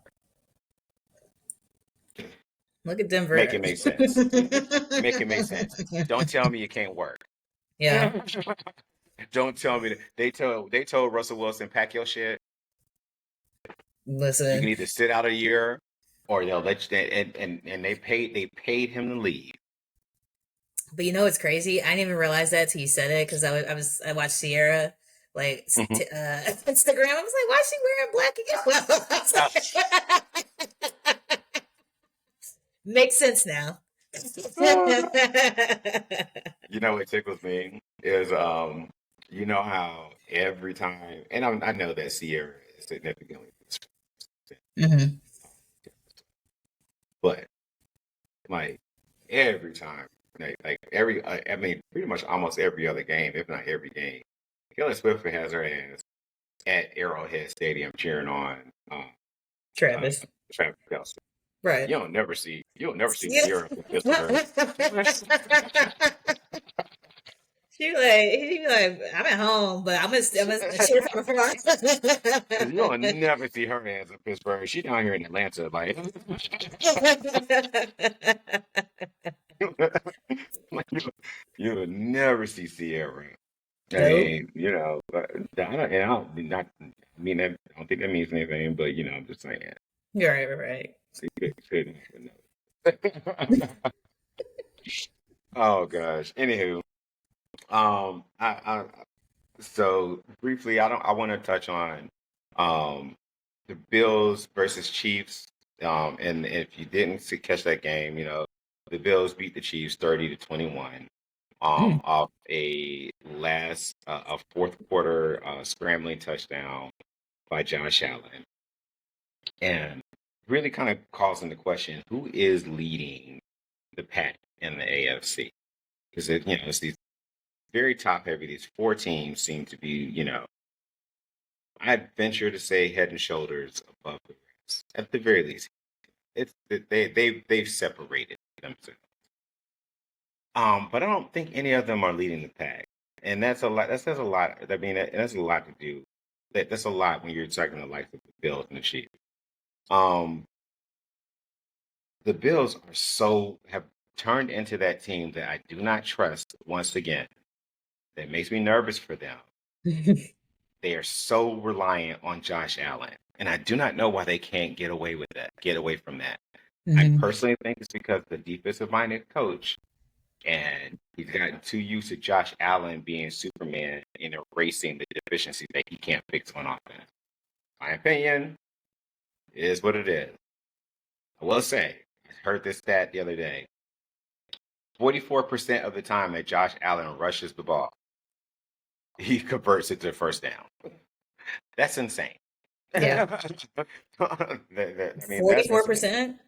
Look at Make Denver. it make sense. Make it make sense. Don't tell me it can't work. Yeah. Don't tell me that they told Russell Wilson, pack your shit. You can Listen. either sit out a year or they'll let you and they paid him to leave. But you know what's crazy? I didn't even realize that till you said it because I watched Sierra like Mhm. Instagram. I was like, why is she wearing black again? Makes sense now. You know what tickles me is you know how every time and I know that Sierra is significantly Hmm. but like every time every I mean pretty much almost every other game if not every game Taylor Swift has her ass at Arrowhead Stadium cheering on uh, Travis. Travis Kelce. Right. You'll never see Yeah. Sierra from Pittsburgh. He like, I'm at home, but I'm gonna cheer from afar. You'll never see her ass in Pittsburgh. She down here in Atlanta, like, like you'll never see Sierra. I Nope. mean, but I don't not. I mean, I don't think that means anything, but I'm just saying. You're right, right, See, couldn't know. Oh gosh. Anywho, I so briefly, I want to touch on Um, the Bills versus Chiefs. And if you didn't catch that game, the Bills beat the Chiefs 30-21. Mm. Off a fourth quarter scrambling touchdown by Josh Allen, and really kind of calls into question who is leading the pack in the AFC, because it's these very top heavy. These four teams seem to be, I'd venture to say head and shoulders above the rest. At the very least, they've separated themselves. But I don't think any of them are leading the pack, and that's a lot. That says a lot. I mean, that's a lot to do. That's a lot when you're talking the likes of the Bills and the Chiefs. Um, the Bills have turned into that team that I do not trust once again. That makes me nervous for them. They are so reliant on Josh Allen, and I do not know why they can't get away from that. I Mhm. personally think it's because the defensive-minded coach, and he's gotten too used to Josh Allen being Superman and erasing the deficiencies that he can't fix on offense. My opinion is what it is. I will say, I heard this stat the other day. 44% of the time that Josh Allen rushes the ball, he converts it to first down. That's insane. Yeah. I mean, that's insane. 44%?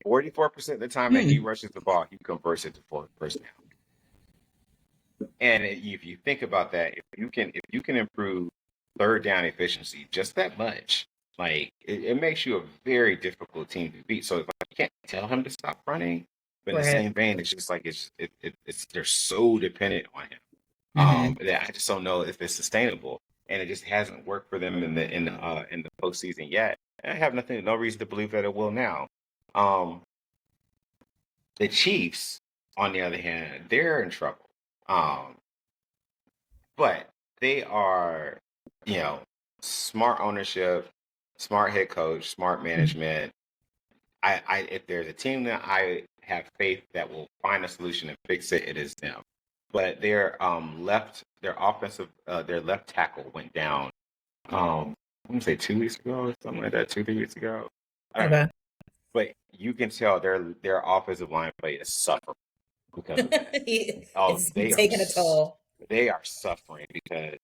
44% of the time that he Hmm. rushes the ball, he converts it to first down. And if you think about that, if you can improve third down efficiency just that much, like it makes you a very difficult team to beat. So if you can't tell him to stop running, but in the Right. same vein, it's just like it's they're so dependent on him. Hmm. That I just don't know if it's sustainable, and it just hasn't worked for them in the postseason yet. And I have no reason to believe that it will now. Um, the Chiefs, on the other hand, they're in trouble. Um, but they are, you know, smart ownership, smart head coach, smart management. If there's a team that I have faith that will find a solution and fix it, it is them. But their left tackle went down. I want to say 2 weeks ago or something like that, 2 3 weeks ago. I don't know, Okay. but you can tell their offensive line play is suffering because of that. Oh, It's taking a toll. they are suffering because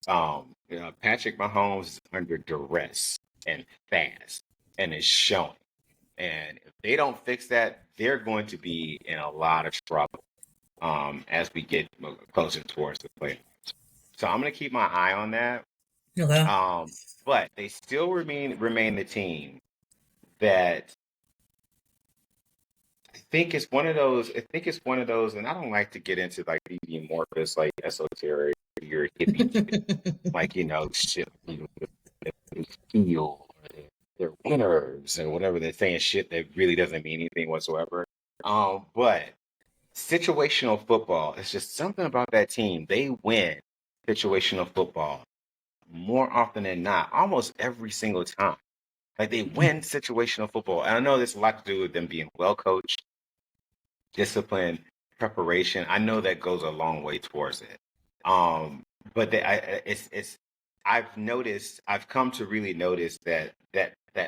Patrick Mahomes is under duress and fast, and it's showing. And if they don't fix that, they're going to be in a lot of trouble as we get closer towards the playoffs. So I'm going to keep my eye on that. Okay. Um, but they still remain the team that I think it's one of those, and I don't like to get into like the amorphous, like esoteric, your hippie shit, like shit, they feel, they're winners, and whatever they're saying, shit that really doesn't mean anything whatsoever. But situational football, it's just something about that team. They win situational football more often than not, almost every single time. Like they win situational football, and I know there's a lot to do with them being well coached, discipline, preparation. I know that goes a long way towards it. Um, but it's I've come to really notice that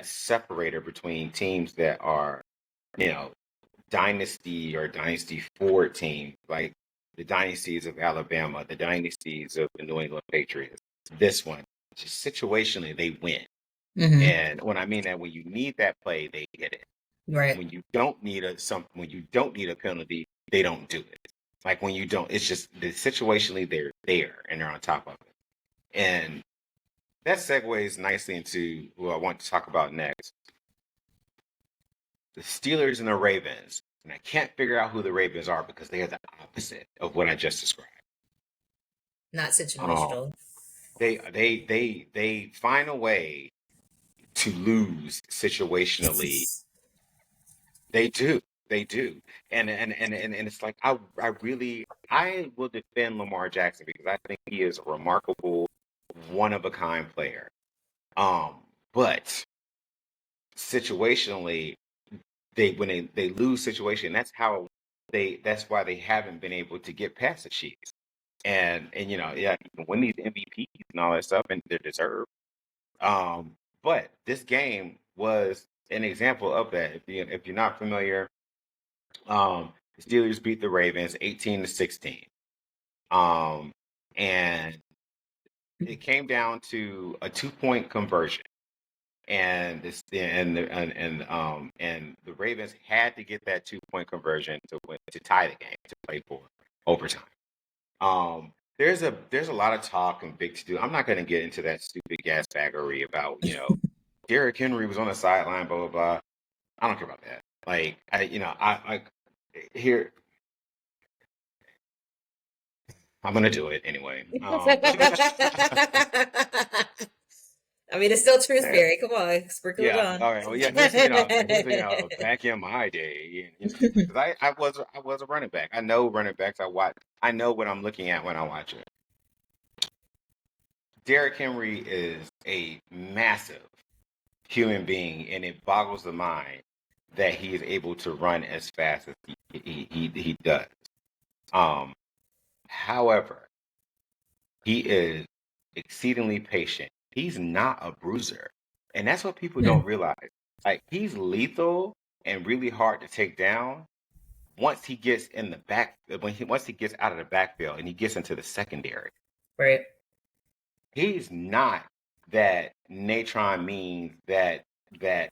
separator between teams that are, you know, dynasty or dynasty forward teams, like the dynasties of Alabama, the dynasties of the New England Patriots. This one, just situationally, they win. Hmm. And when I mean that, when you need that play, they get it. Right. When you don't need a penalty, they don't do it. Like when you don't, it's just situationally they're there and they're on top of it. And that segues nicely into what I want to talk about next: the Steelers and the Ravens. And I can't figure out who the Ravens are because they are the opposite of what I just described. Not Um, situational. they find a way to lose situationally. They do. They do. And it's like I will defend Lamar Jackson because I think he is a remarkable, one of a kind player. Um, but situationally, they lose situation, that's why they haven't been able to get past the Chiefs. And yeah, you can win these MVPs and all that stuff, and they're deserved. But this game was an example of that. If you're not familiar, the Steelers beat the Ravens 18-16. And it came down to a 2-point conversion. And this and the Ravens had to get that 2-point conversion to tie the game to play for overtime. There's a lot of talk and big to do. I'm not going to get into that stupid gas baggery about Derrick Henry was on the sideline, blah blah blah. I don't care about that. Like I here I'm gonna do it anyway. I mean, it's still truth fairy. Come on, sprinkle it Yeah. on. All right. Well, yeah. Back in my day, because I was a running back. I know running backs. I know what I'm looking at when I watch it. Derrick Henry is a massive human being, and it boggles the mind that he is able to run as fast as he does. Um, However, he is exceedingly patient. He's not a bruiser, and that's what people Hmm. don't realize. Like he's lethal and really hard to take down once he gets in the back once he gets out of the backfield and he gets into the secondary. Right. He's not that Natron means that that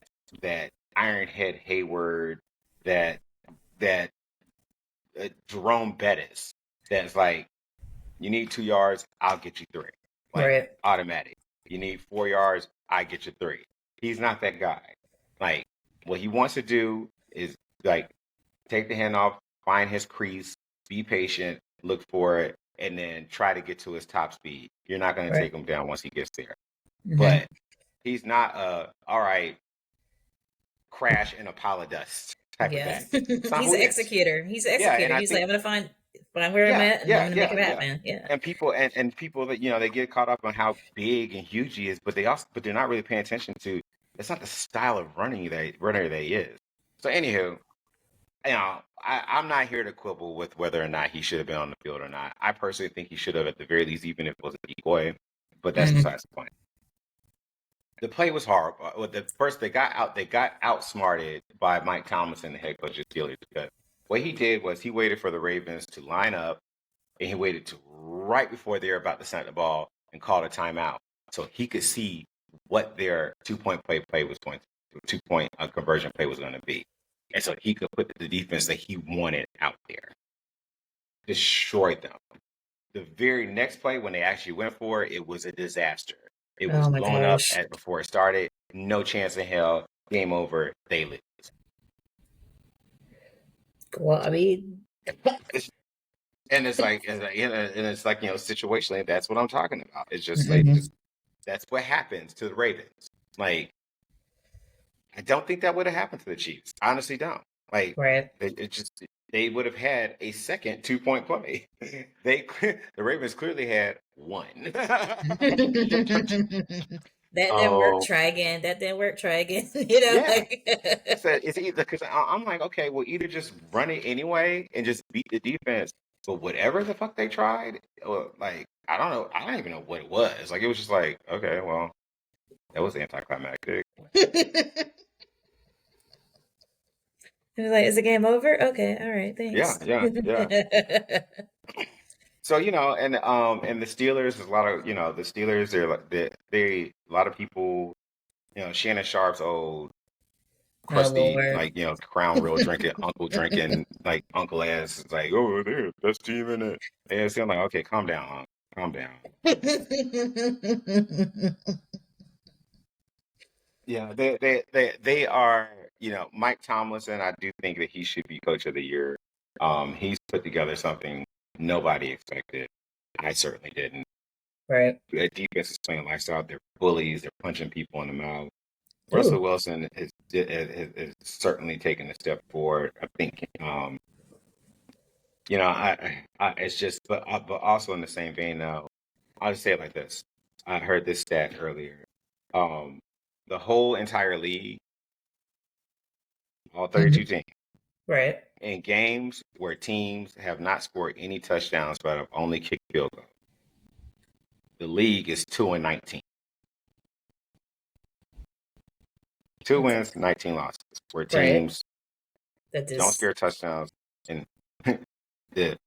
Ironhead Hayward that that Jerome Bettis that's like you need 2 yards, I'll get you three. Like Right. automatic. You need 4 yards, I get you three. He's not that guy. Like what he wants to do is like take the hand off, find his crease, be patient, look for it, and then try to get to his top speed. You're not going to Right. take him down once he gets there. Hmm. But he's not all right, crash in a pile of dust type of Yeah. back. It's not He's who an he is. executor. He's an Yeah, and executor. I He's like, think I'm gonna find where I'm yeah, at, and I'm yeah, gonna make yeah, it yeah. happen. Yeah. And people that they get caught up on how big and huge he is, but they're not really paying attention to it's not the style of runner that he is. So anywho, I'm not here to quibble with whether or not he should have been on the field or not. I personally think he should have at the very least, even if it was a decoy. But that's Hmm. besides the point. The play was horrible. Well, they got outsmarted by Mike Tomlinson, the head coach of the Steelers, because what he did was he waited for the Ravens to line up, and he waited to right before they were about to snap the ball and called a timeout, so he could see what their 2-point play was going to 2-point conversion play was going to be, and so he could put the defense that he wanted out there, destroyed them. The very next play, when they actually went for it, it was a disaster. It was Oh my blown up gosh. before it started. No chance in hell. Game over. They lose. Well, I mean, And it's like situationally, that's what I'm talking about. It's just like hmm, just that's what happens to the Ravens. Like I don't think that would have happened to the Chiefs. I honestly don't. Like right. it just they would have had a second 2-point play. They the Ravens clearly had one. That didn't work. Oh Try again. That didn't work. Try again. yeah. Like. So it's either because I'm like, okay, well, either just run it anyway and just beat the defense, but whatever the fuck they tried, like I don't know, I don't even know what it was. Like it was just like, okay, well, that was anticlimactic. It was like, is the game over? Okay, all right, Yeah, thanks. yeah, yeah. So and the Steelers, there's a lot of the Steelers. They're like they a lot of people. Shannon Sharp's old Oh crusty, Lord. like crown real drinking, like uncle ass. It's like, oh, they're the best team in it. And I'm like, okay, calm down, Unc. Calm down. Yeah, they are. Mike Tomlinson. I do think that he should be coach of the year. He's put together something nobody expected. I certainly didn't. Right. The defense is playing lifestyle. They're bullies. They're punching people in the mouth. Russell Ooh. Wilson has certainly taken a step forward. I think, it's just, but also in the same vein, though, I'll just say it like this. I heard this stat earlier. Um, the whole entire league, all 32 Mhm. teams, Right. in games where teams have not scored any touchdowns but have only kicked field goals, the league is 2-19. 2 Okay. wins, 19 losses, where Right. teams That don't is. scare touchdowns. And the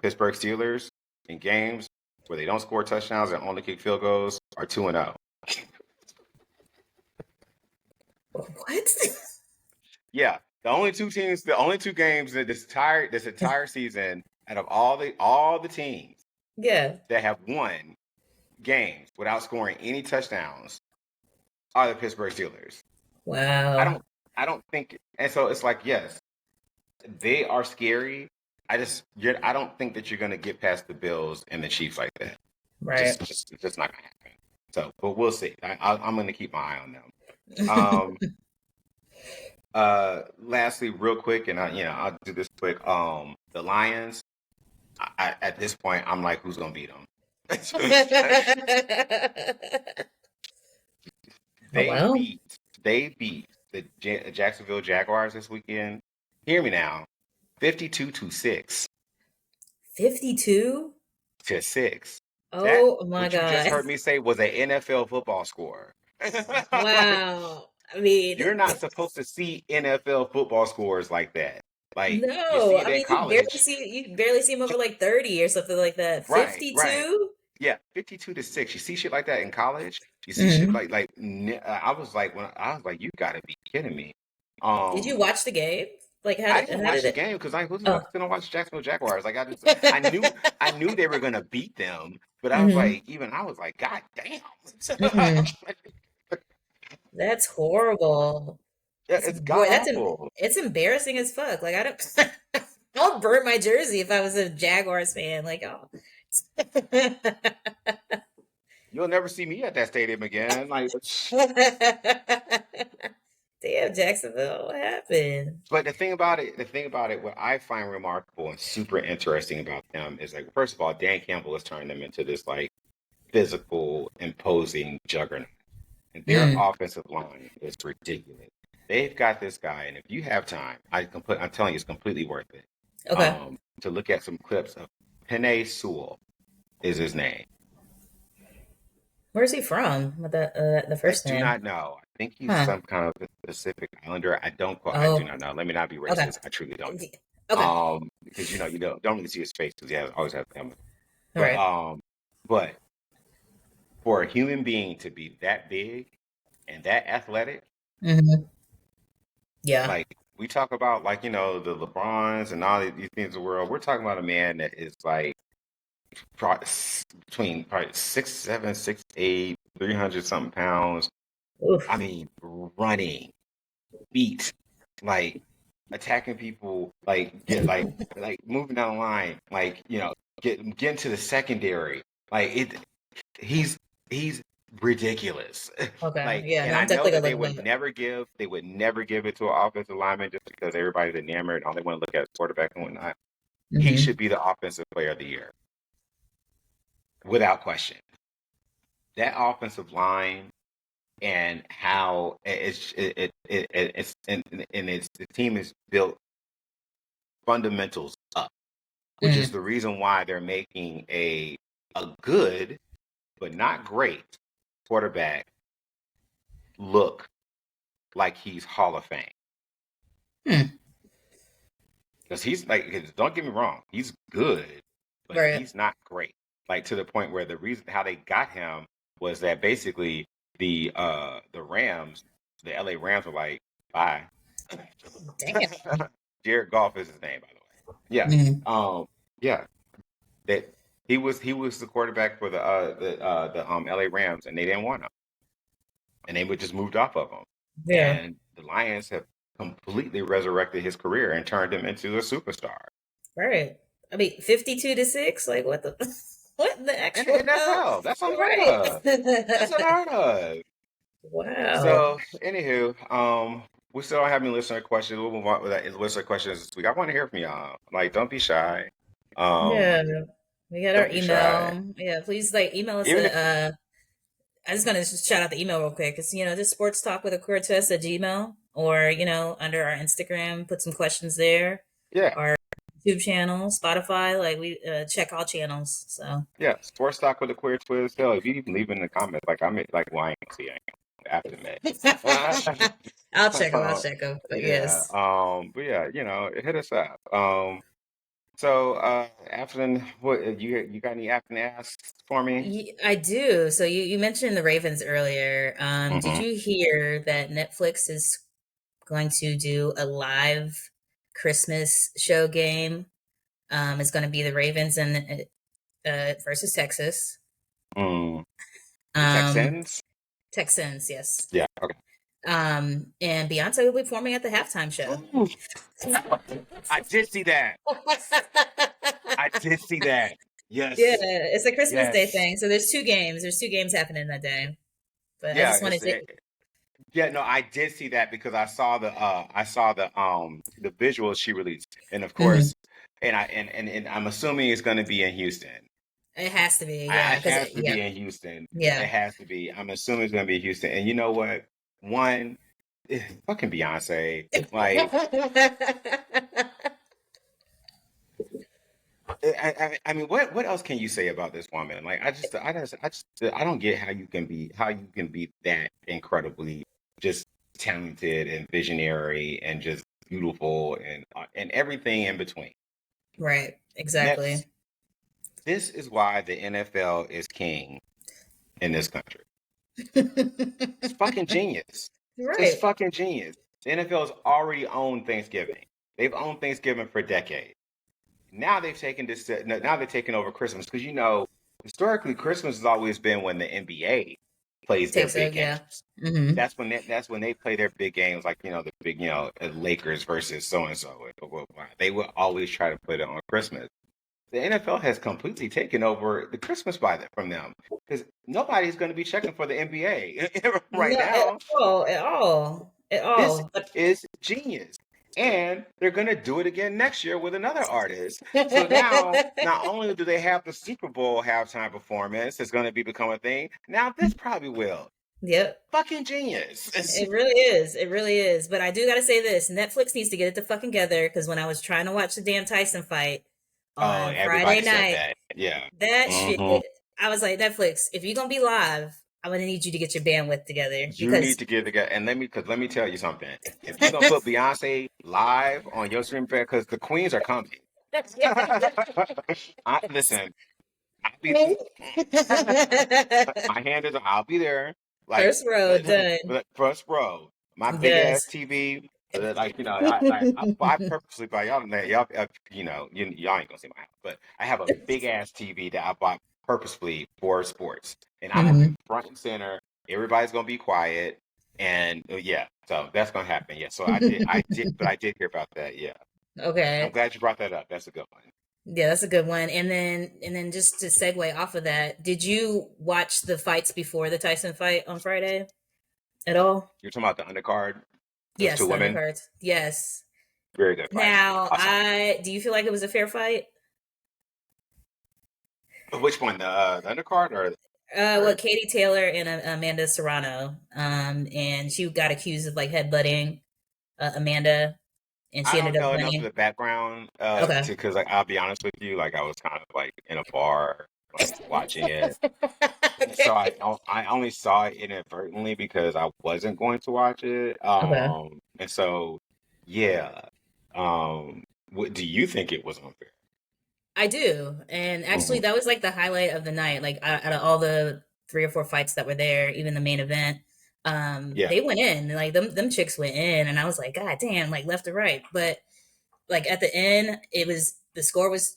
Pittsburgh Steelers in games where they don't score touchdowns and only kick field goals are 2-0. What? Yeah, the only two games that this entire season out of all the teams Yeah. that have won games without scoring any touchdowns are the Pittsburgh Steelers. I Wow. don't I don't think, and so it's like, yes, they are scary. I don't think that you're gonna get past the Bills and the Chiefs like that. Right. It's just not gonna happen. So, but we'll see. I'm gonna keep my eye on them. Um, lastly, real quick, and I'll do this quick. The Lions. At this point, I'm like, who's gonna beat them? Oh they well. beat they beat the Jacksonville Jaguars this weekend. Hear me now, 52-6. 52? 6. That Oh my what you just god. heard me say was an NFL football score. Like, Wow. I mean, you're not supposed to see NFL football scores like that. Like, you no. see it I in mean, college. you barely see him over like 30 or something like that. Right, right. 52? Yeah, 52-6. You see shit like that in college. You see shit Hmm. like I was like, you gotta be kidding me. Did you Um, watch the game? Like I didn't how watch did the it? game because I was Oh. about to sit and watch Jacksonville Jaguars. Like, I knew they were gonna beat them, but I was Hmm. like, even I was like, God damn. Mm-mm. That's horrible. Yeah, It's it's god boy, awful. it's embarrassing as fuck. Like I don't I'll burn my jersey if I was a Jaguars fan. Like, oh. You'll never see me at that stadium again. Like, Damn, Jacksonville, what happened? but the thing about it, what I find remarkable and super interesting about them is, like, first of all, Dan Campbell has turned them into this like physical, imposing juggernaut, and their Mm, offensive line is ridiculous. They've got this guy, and if you have time, I'm telling you, it's completely worth it. okay. To look at some clips of Penei Sewell is his name. Where's he from? With the I first do name? not know. I think he's Huh. some kind of Pacific Islander. I do Oh, not know. Let me not be okay. racist. I truly don't know. Okay. Because you don't really see his face because always has family. All But right. but for a human being to be that big and that athletic, Mm-hmm. Yeah. like, we talk about, like, the LeBrons and all these things in the world. We're talking about a man that is like between probably 6'7", 6'8", 300 something pounds. I Oof. mean, running, beat, like, attacking people, like, get like moving down the line, like, get into the secondary. Like, he's he's ridiculous. Okay. Like, Yeah. and No, I I'm know definitely that gonna look him up. they would never give it to an offensive lineman just because everybody's enamored and all they want to look at is quarterback and whatnot. He Mm-hmm. should be the offensive player of the year without question. That offensive line and how the team is built fundamentals up, which is Mm. the reason why they're making a good but not great quarterback look like he's Hall of Fame. Hmm. Because he's like, 'cause don't get me wrong, he's good, but Right. he's not great. Like, to the point where the reason how they got him was that basically the Rams, the LA Rams, were like, bye. Damn. Jared Goff is his name, by the way. Yeah. Mm. Yeah. That he was the quarterback for the LA Rams, and they didn't want him. And they would just moved off of him. Yeah. And the Lions have completely resurrected his career and turned him into a superstar. Right. I mean, 52-6. Like what the what in the And actual and that's hell? hell. That's unheard Right. of. That's unheard of. Wow. So, anywho, we still don't have any listener questions. We'll move on with that listener questions this week. I want to hear from y'all. Like, don't be shy. Yeah. We got our Don't be shy. email. Yeah, please like email us Even at if I just gonna just shout out the email real quick. It's just sports talk with a queer twist at Gmail, or under our Instagram, put some questions there. yeah, Our YouTube channel, Spotify, like we check all channels. So yeah, sports talk with a queer twist. Hell, if you even leave in the comments, like, I ain't gonna see it. Aftermath. I'll check them. I'll check them. But Yeah. yes. But yeah, hit us up. So Afton, what you got any Afton asks for me? I do. So you mentioned the Ravens earlier. Did Hmm. you hear that Netflix is going to do a live Christmas show game? It's going to be the Ravens and versus Texas. Mm. The Um, Texans? Texans, yes. Yeah. Okay. And Beyonce will be performing at the halftime show. Ooh, I did see that. I did see that. Yeah, Yes. it's a Christmas Day Yes. thing. So there's two games. There's two games happening that day. But I Yeah. just wanted to. Yeah. No, I did see that because I saw the visuals she released, and of Mhm. course, and I'm assuming it's going to be in Houston. It has to be, It yeah. Because has to yeah, be in Houston. It yeah. has to be. I'm assuming it's going to be Houston. And you know what? One, fucking Beyonce. Like, I mean, what else can you say about this woman? Like, I don't get how you can be that incredibly just talented and visionary and just beautiful and everything in between. Right, Next, exactly. this is why the NFL is king in this country. It's fucking genius. It's Right. fucking genius. The NFL has already owned Thanksgiving. They've owned Thanksgiving for decades. Now they've taken this. Now they're taking over Christmas because historically Christmas has always been when the NBA plays their Takes a big yeah. games. Hmm. That's when they play their big games, like the big Lakers versus so and so. They will always try to put it on Christmas. The NFL has completely taken over the Christmas from them because nobody's going to be checking for the NBA right No, at now. all, at all, at This all. But is genius. And they're going to do it again next year with another artist. So now, not only do they have the Super Bowl halftime performance that's going to become a thing, now this probably will. yep. Fucking genius. It really is. It really is. But I do got to say this: Netflix needs to get it to fucking together. Because when I was trying to watch the damn Tyson fight Oh, on Friday everybody said night, that. Yeah. that shit, Hmm. I was like, Netflix, if you're gonna be live, I'm gonna need you to get your bandwidth together You because need to get together. And let me tell you something. If you're going to put Beyonce live on your stream, because the queens are coming. Listen, I'll be my hand is I'll be there. Like first row done. first row. My big ass Yes. TV. Like I purposely buy y'all ain't gonna see my house, but I have a big ass TV that I bought purposefully for sports, and I'm gonna be Hmm. front and center. Everybody's gonna be quiet, and yeah, so that's gonna happen. Yeah, so I did hear about that. Yeah, I'm Okay. glad you brought that up. That's a good one. Yeah, that's a good one. And then just to segue off of that, did you watch the fights before the Tyson fight on Friday at all? You're talking about the undercard, those Yes, two the women. undercards. Yes. Very good fight. Now, Awesome. I do you feel like it was a fair fight? Which one, the undercard or Well, Katie Taylor and Amanda Serrano, and she got accused of like headbutting Amanda, and I she ended don't up know enough of winning. the background Okay. because like I'll be honest with you, like I was kind of like in a bar like watching it, so Okay. I only saw it inadvertently because I wasn't going to watch it. Okay. And so yeah, what do you think it was unfair? I do. And actually, Hmm. that was like the highlight of the night. Like out of all the three or four fights that were there, even the main event, Yeah. they went in. Like them chicks went in, and I was like, God damn, like left to right. But like at the end, it was the score was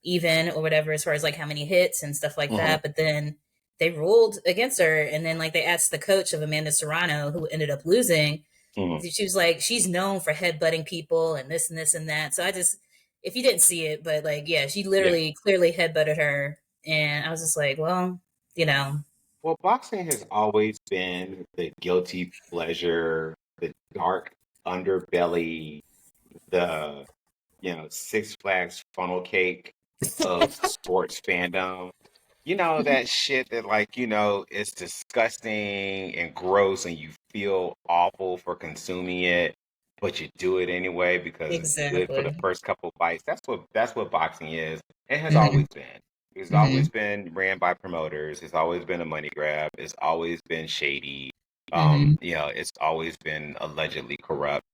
even or whatever as far as like how many hits and stuff like Hmm. that. But then they ruled against her, and then like they asked the coach of Amanda Serrano, who ended up losing. Hmm. She was like, she's known for headbutting people and this and that. So I just, if you didn't see it, but like, yeah, she Yeah. literally clearly headbutted her, and I was just like, well, you know, Well, boxing has always been the guilty pleasure, the dark underbelly, the Six Flags funnel cake of sports fandom. You know that shit that is disgusting and gross and you feel awful for consuming it, but you do it anyway because it's good for the exactly. first couple bites. That's what boxing is. It has Hmm. always been. It's Hmm. always been ran by promoters. It's always been a money grab. It's always been shady. Hmm. It's always been allegedly corrupt.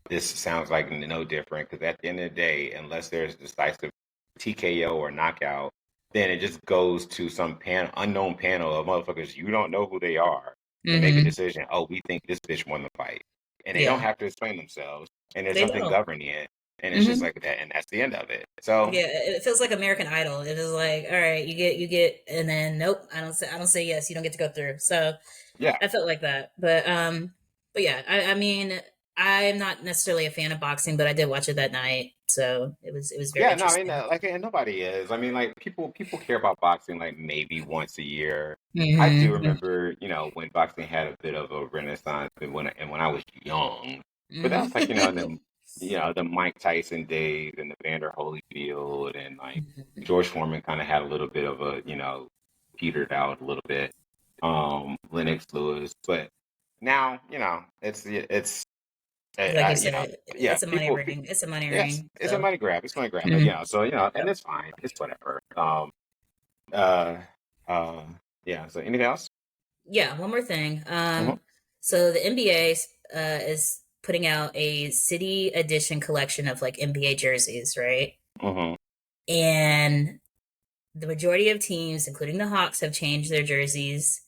This sounds like no different because at the end of the day, unless there's decisive TKO or knockout, then it just goes to some unknown panel of motherfuckers you don't know who they are to make a Hmm. decision. Oh, we think this bitch won the fight, and they don't Yeah, have to explain themselves, and there's they nothing don't. governing it, and it's just Hmm. like that, and that's the end of it. So Yeah, it feels like American Idol. It is like, all right, you get, and then nope, I don't say yes. You don't get to go through. So yeah. I felt like that, but yeah, I mean, I'm not necessarily a fan of boxing, but I did watch it that night, so it was very Yeah, no, I mean, interesting. like, and nobody is. I mean, like, people care about boxing like maybe once a year. I do Hmm. remember, when boxing had a bit of a renaissance, and when I was young, but that was like, Hmm. the Mike Tyson days and the Vander Holyfield and like Hmm. George Foreman kind of had a little bit of a, petered out a little bit. Lennox Lewis, but now, it's Like you yeah, said, yeah, it's a money people. ring. It's a money Yes, ring. it's a So, money grab. It's a money grab. But mhm. so and Yep. it's fine. It's whatever. Uh, uh, yeah. So anything else? Yeah. One more thing. Mm-hmm. So the NBA is putting out a city edition collection of like NBA jerseys, right? Mm-hmm. And the majority of teams, including the Hawks, have changed their jerseys.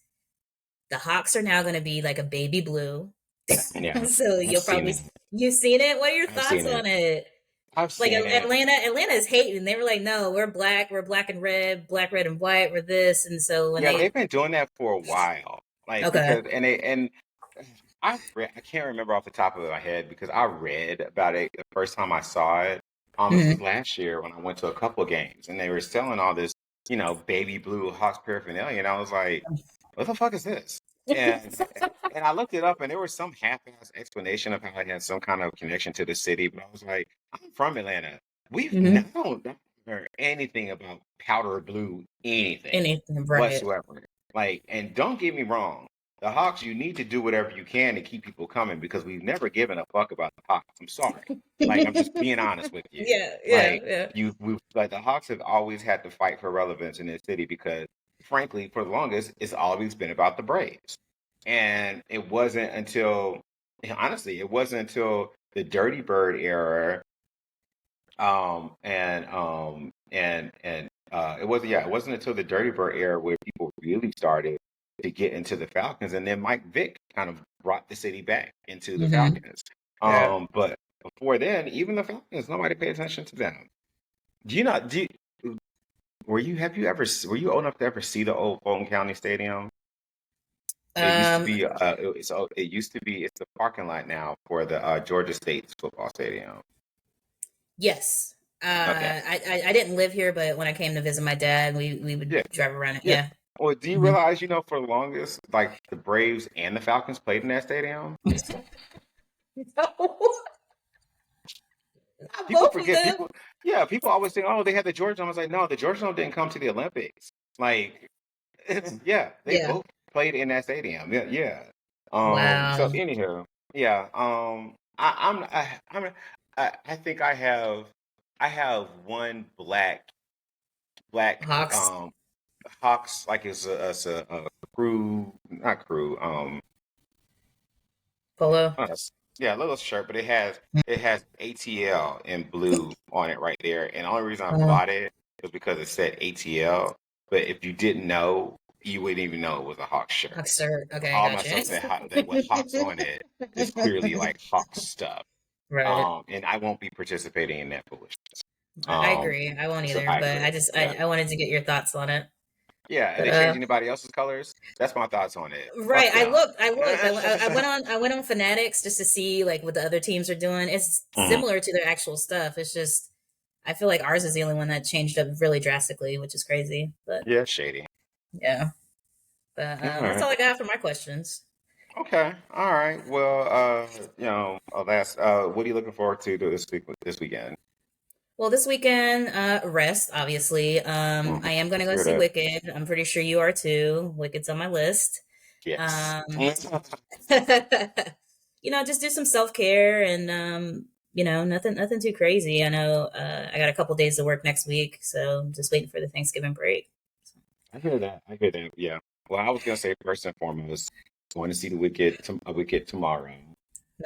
The Hawks are now going to be like a baby blue. Yeah, So I've you'll seen probably it. you've seen it. What are your I've thoughts seen it. on it? I've Like seen it. Atlanta is hating. They were like, "No, we're black and red, black, red and white. We're this." And so when Yeah, they they've been doing that for a while. Like okay, because and I can't remember off the top of my head because I read about it the first time I saw it. This was hmm last year when I went to a couple of games and they were selling all this, baby blue Hawks paraphernalia, and I was like, "What the fuck is this?" And I looked it up, and there was some half-ass explanation of how it had some kind of connection to the city. But I was like, "I'm from Atlanta. hmm Don't heard anything about powder blue anything anything right. whatsoever." Like, and don't get me wrong, the Hawks, you need to do whatever you can to keep people coming because we've never given a fuck about the Hawks. I'm sorry. Like, I'm just being honest with you. Yeah, yeah, Like, yeah. like the Hawks have always had to fight for relevance in this city because, frankly, for the longest, it's always been about the Braves. And it wasn't until, honestly, it wasn't until the Dirty Bird era, it wasn't until the Dirty Bird era where people really started to get into the Falcons, and then Mike Vick kind of brought the city back into the Hmm. Falcons. Yeah. But before then, even the Falcons, nobody paid attention to them. Do you not? Were you old enough to ever see the old Fulton County Stadium? It used to Um. be it used to be it's the parking lot now for the Georgia State's football stadium. Yes. Okay. I didn't live here, but when I came to visit my dad, we would Yeah. drive around it. Yeah. Yeah. Well, do you Hmm. realize, for the longest, like the Braves and the Falcons played in that stadium? Not People both of forget. them. People always think, oh, they had the Georgia Dome. I was like, no, the Georgia Dome didn't come to the Olympics. Like, yeah, they Yeah. both played in that stadium. Yeah, yeah. So Wow. anywho, yeah. I think I have one black Hawks. Hawks like it's a crew, not crew. Polo. Yeah, a little shirt, but it has ATL in blue on it right there. And the only reason I Uh, bought it was because it said ATL. But if you didn't know, you wouldn't even know it was a Hawks shirt. Hawks shirt. Okay, All my gotcha. stuff that with Hawks on it is clearly like Hawks stuff. Right. And I won't be participating in that foolishness. I Um, agree. I won't so either, I but agree. Yeah, I wanted to get your thoughts on it. yeah. And But they change anybody else's colors? That's my thoughts on it. right, Fuck them. I looked, I went on Fanatics just to see like what the other teams are doing. It's Mhm. similar to their actual stuff. It's just I feel like ours is the only one that changed up really drastically, which is crazy. But Yeah, shady. yeah, but All that's right. all I got for my questions. Okay. All right. Well, what are you looking forward to this weekend? Well, this weekend, rest, obviously. Mhm. I am going to go Hear see that? Wicked. I'm pretty sure you are too. Wicked's on my list. Yes. Um, just do some self care and, nothing too crazy. I know, I got a couple days of work next week, so I'm just waiting for the Thanksgiving break. I hear that. I hear that. Yeah. Well, I was gonna say first and foremost. Going to see the Wicked, Wicked tomorrow. Um,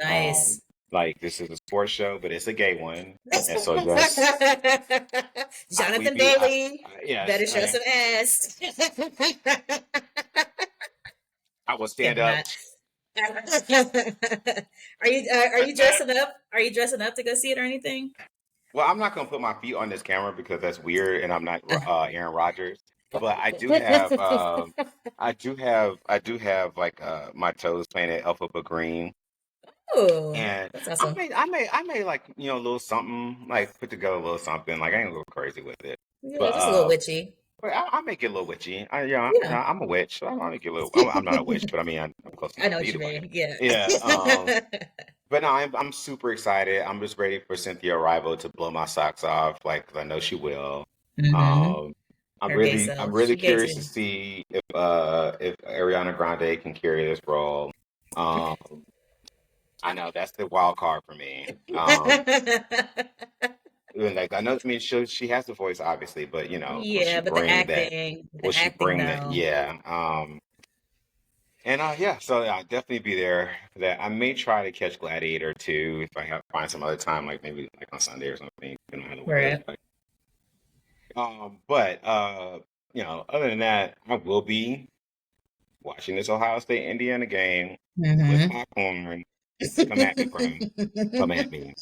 Nice. like this is a sports show, but it's a gay one, and so yes, we Jonathan be Bailey, yes, better show some ass. I will stand up. Cannot. Are you dressing up? Are you dressing up to go see it or anything? Well, I'm not gonna put my feet on this camera because that's weird, and I'm not Uh. Aaron Rodgers. But I do have like my toes painted alphabet green, Oh, and that's awesome. I made like a little something, like put together a little something. Like I ain't gonna go crazy with it, Yeah, but just a little witchy. I make it a little witchy. Yeah. I'm a witch, so I make it a little. I'm not a witch, but I mean I'm close I enough. know But what you either way, mean. Yeah. yeah. But no, I'm super excited. I'm just ready for Cynthia Erivo to blow my socks off, like 'cause I know she will. Hmm. Um, Her gay I'm self. really She gay curious to too. see if Ariana Grande can carry this role. Um, I know that's the wild card for me. Even like I know, I mean, she has the voice obviously, but Yeah, but will the she acting bring that? though. Yeah. And yeah, so I'll definitely be there for that. I may try to catch Gladiator too if I have find some other time, like maybe like on Sunday or something, depending on how the weather is. Right. But other than that, I will be watching this Ohio State Indiana game with Hmm. popcorn. Come at me, bro. Come at me.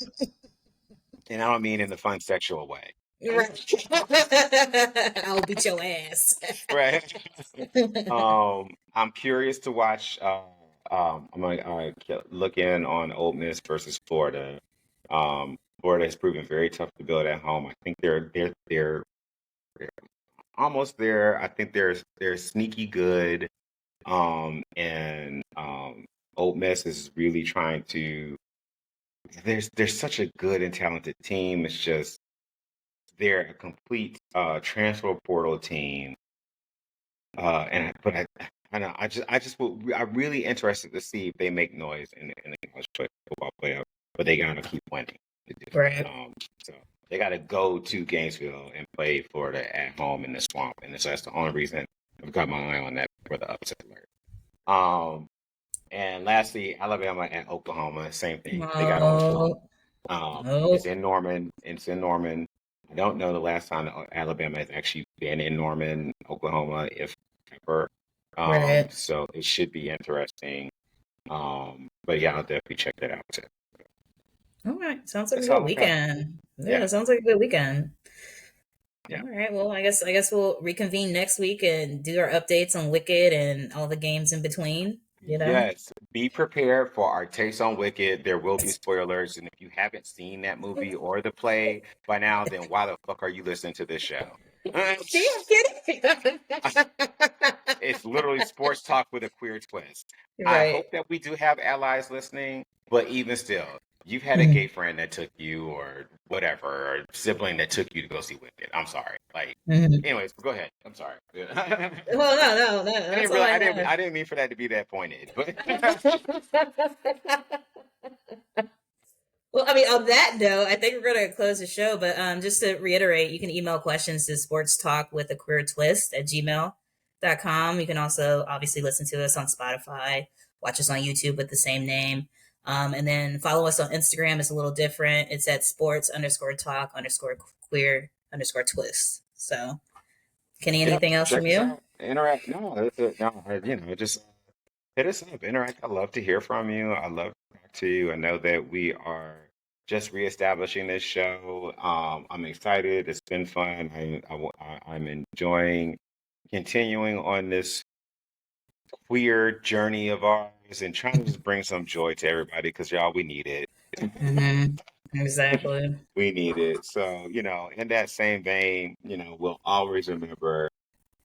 And I don't mean in the fun sexual way. Right. I'll beat your ass. Right. I'm curious to watch. I'm gonna look in on Ole Miss versus Florida. Florida has proven very tough to build at home. I think they're almost there. I think they're sneaky good. And Ole Miss is really trying to. There's such a good and talented team. It's just they're a complete transfer portal team. And I'm really interested to see if they make noise in the college football playoff, but they gotta keep winning to do it. Right. So they gotta go to Gainesville and play Florida at home in the swamp, and so that's the only reason I've got my eye on that for the upset alert. Um, and lastly, Alabama and Oklahoma, same thing. They got on the swamp. Oh, oh, It's in Norman. It's in Norman. I don't know the last time that Alabama has actually been in Norman, Oklahoma, if ever. right. So it should be interesting. But yeah, I'll definitely check that out too. All right. Sounds like a That's good all I got. weekend. Yeah, Yeah, sounds like a good weekend. yeah. All right. Well, I guess we'll reconvene next week and do our updates on Wicked and all the games in between. You know. Yes, be prepared for our takes on Wicked. There will be spoilers, and if you haven't seen that movie or the play by now, then why the fuck are you listening to this show? See, I'm kidding. It's literally sports talk with a queer twist. I Right. hope that we do have allies listening, but even still, you've had a gay Mhm. friend that took you, or whatever, or sibling that took you to go see Wicked. I'm sorry. Like, Mhm. anyways, go ahead. I'm sorry. I Well, no, no, that's didn't all really, I have. I didn't mean for that to be that pointed, but Well, I mean, on that note, I think we're going to close the show. But just to reiterate, you can email questions to sports talk with a queer twist at gmail.com. You can also obviously listen to us on Spotify, watch us on YouTube with the same name. And then follow us on Instagram. It's a little different. It's at sports underscore talk underscore queer underscore twist. So, Kenny, yep, anything else check from us you? out. Interact. No, that's it. No, just hit us up, interact. I love to hear from you. I love to talk to you. I know that we are just reestablishing this show. I'm excited. It's been fun. I'm enjoying continuing on this queer journey of ours and trying to just bring some joy to everybody because y'all, we need it. Mm-hmm. Exactly. We need it. So, in that same vein, we'll always remember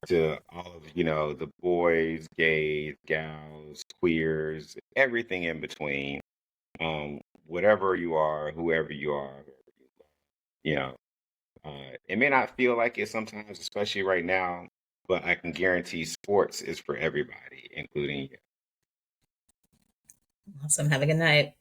to all of the boys, gays, gals, queers, everything in between. Whatever you are, whoever you are, you know, it may not feel like it sometimes, especially right now, but I can guarantee sports is for everybody, including you. Awesome. Have a good night.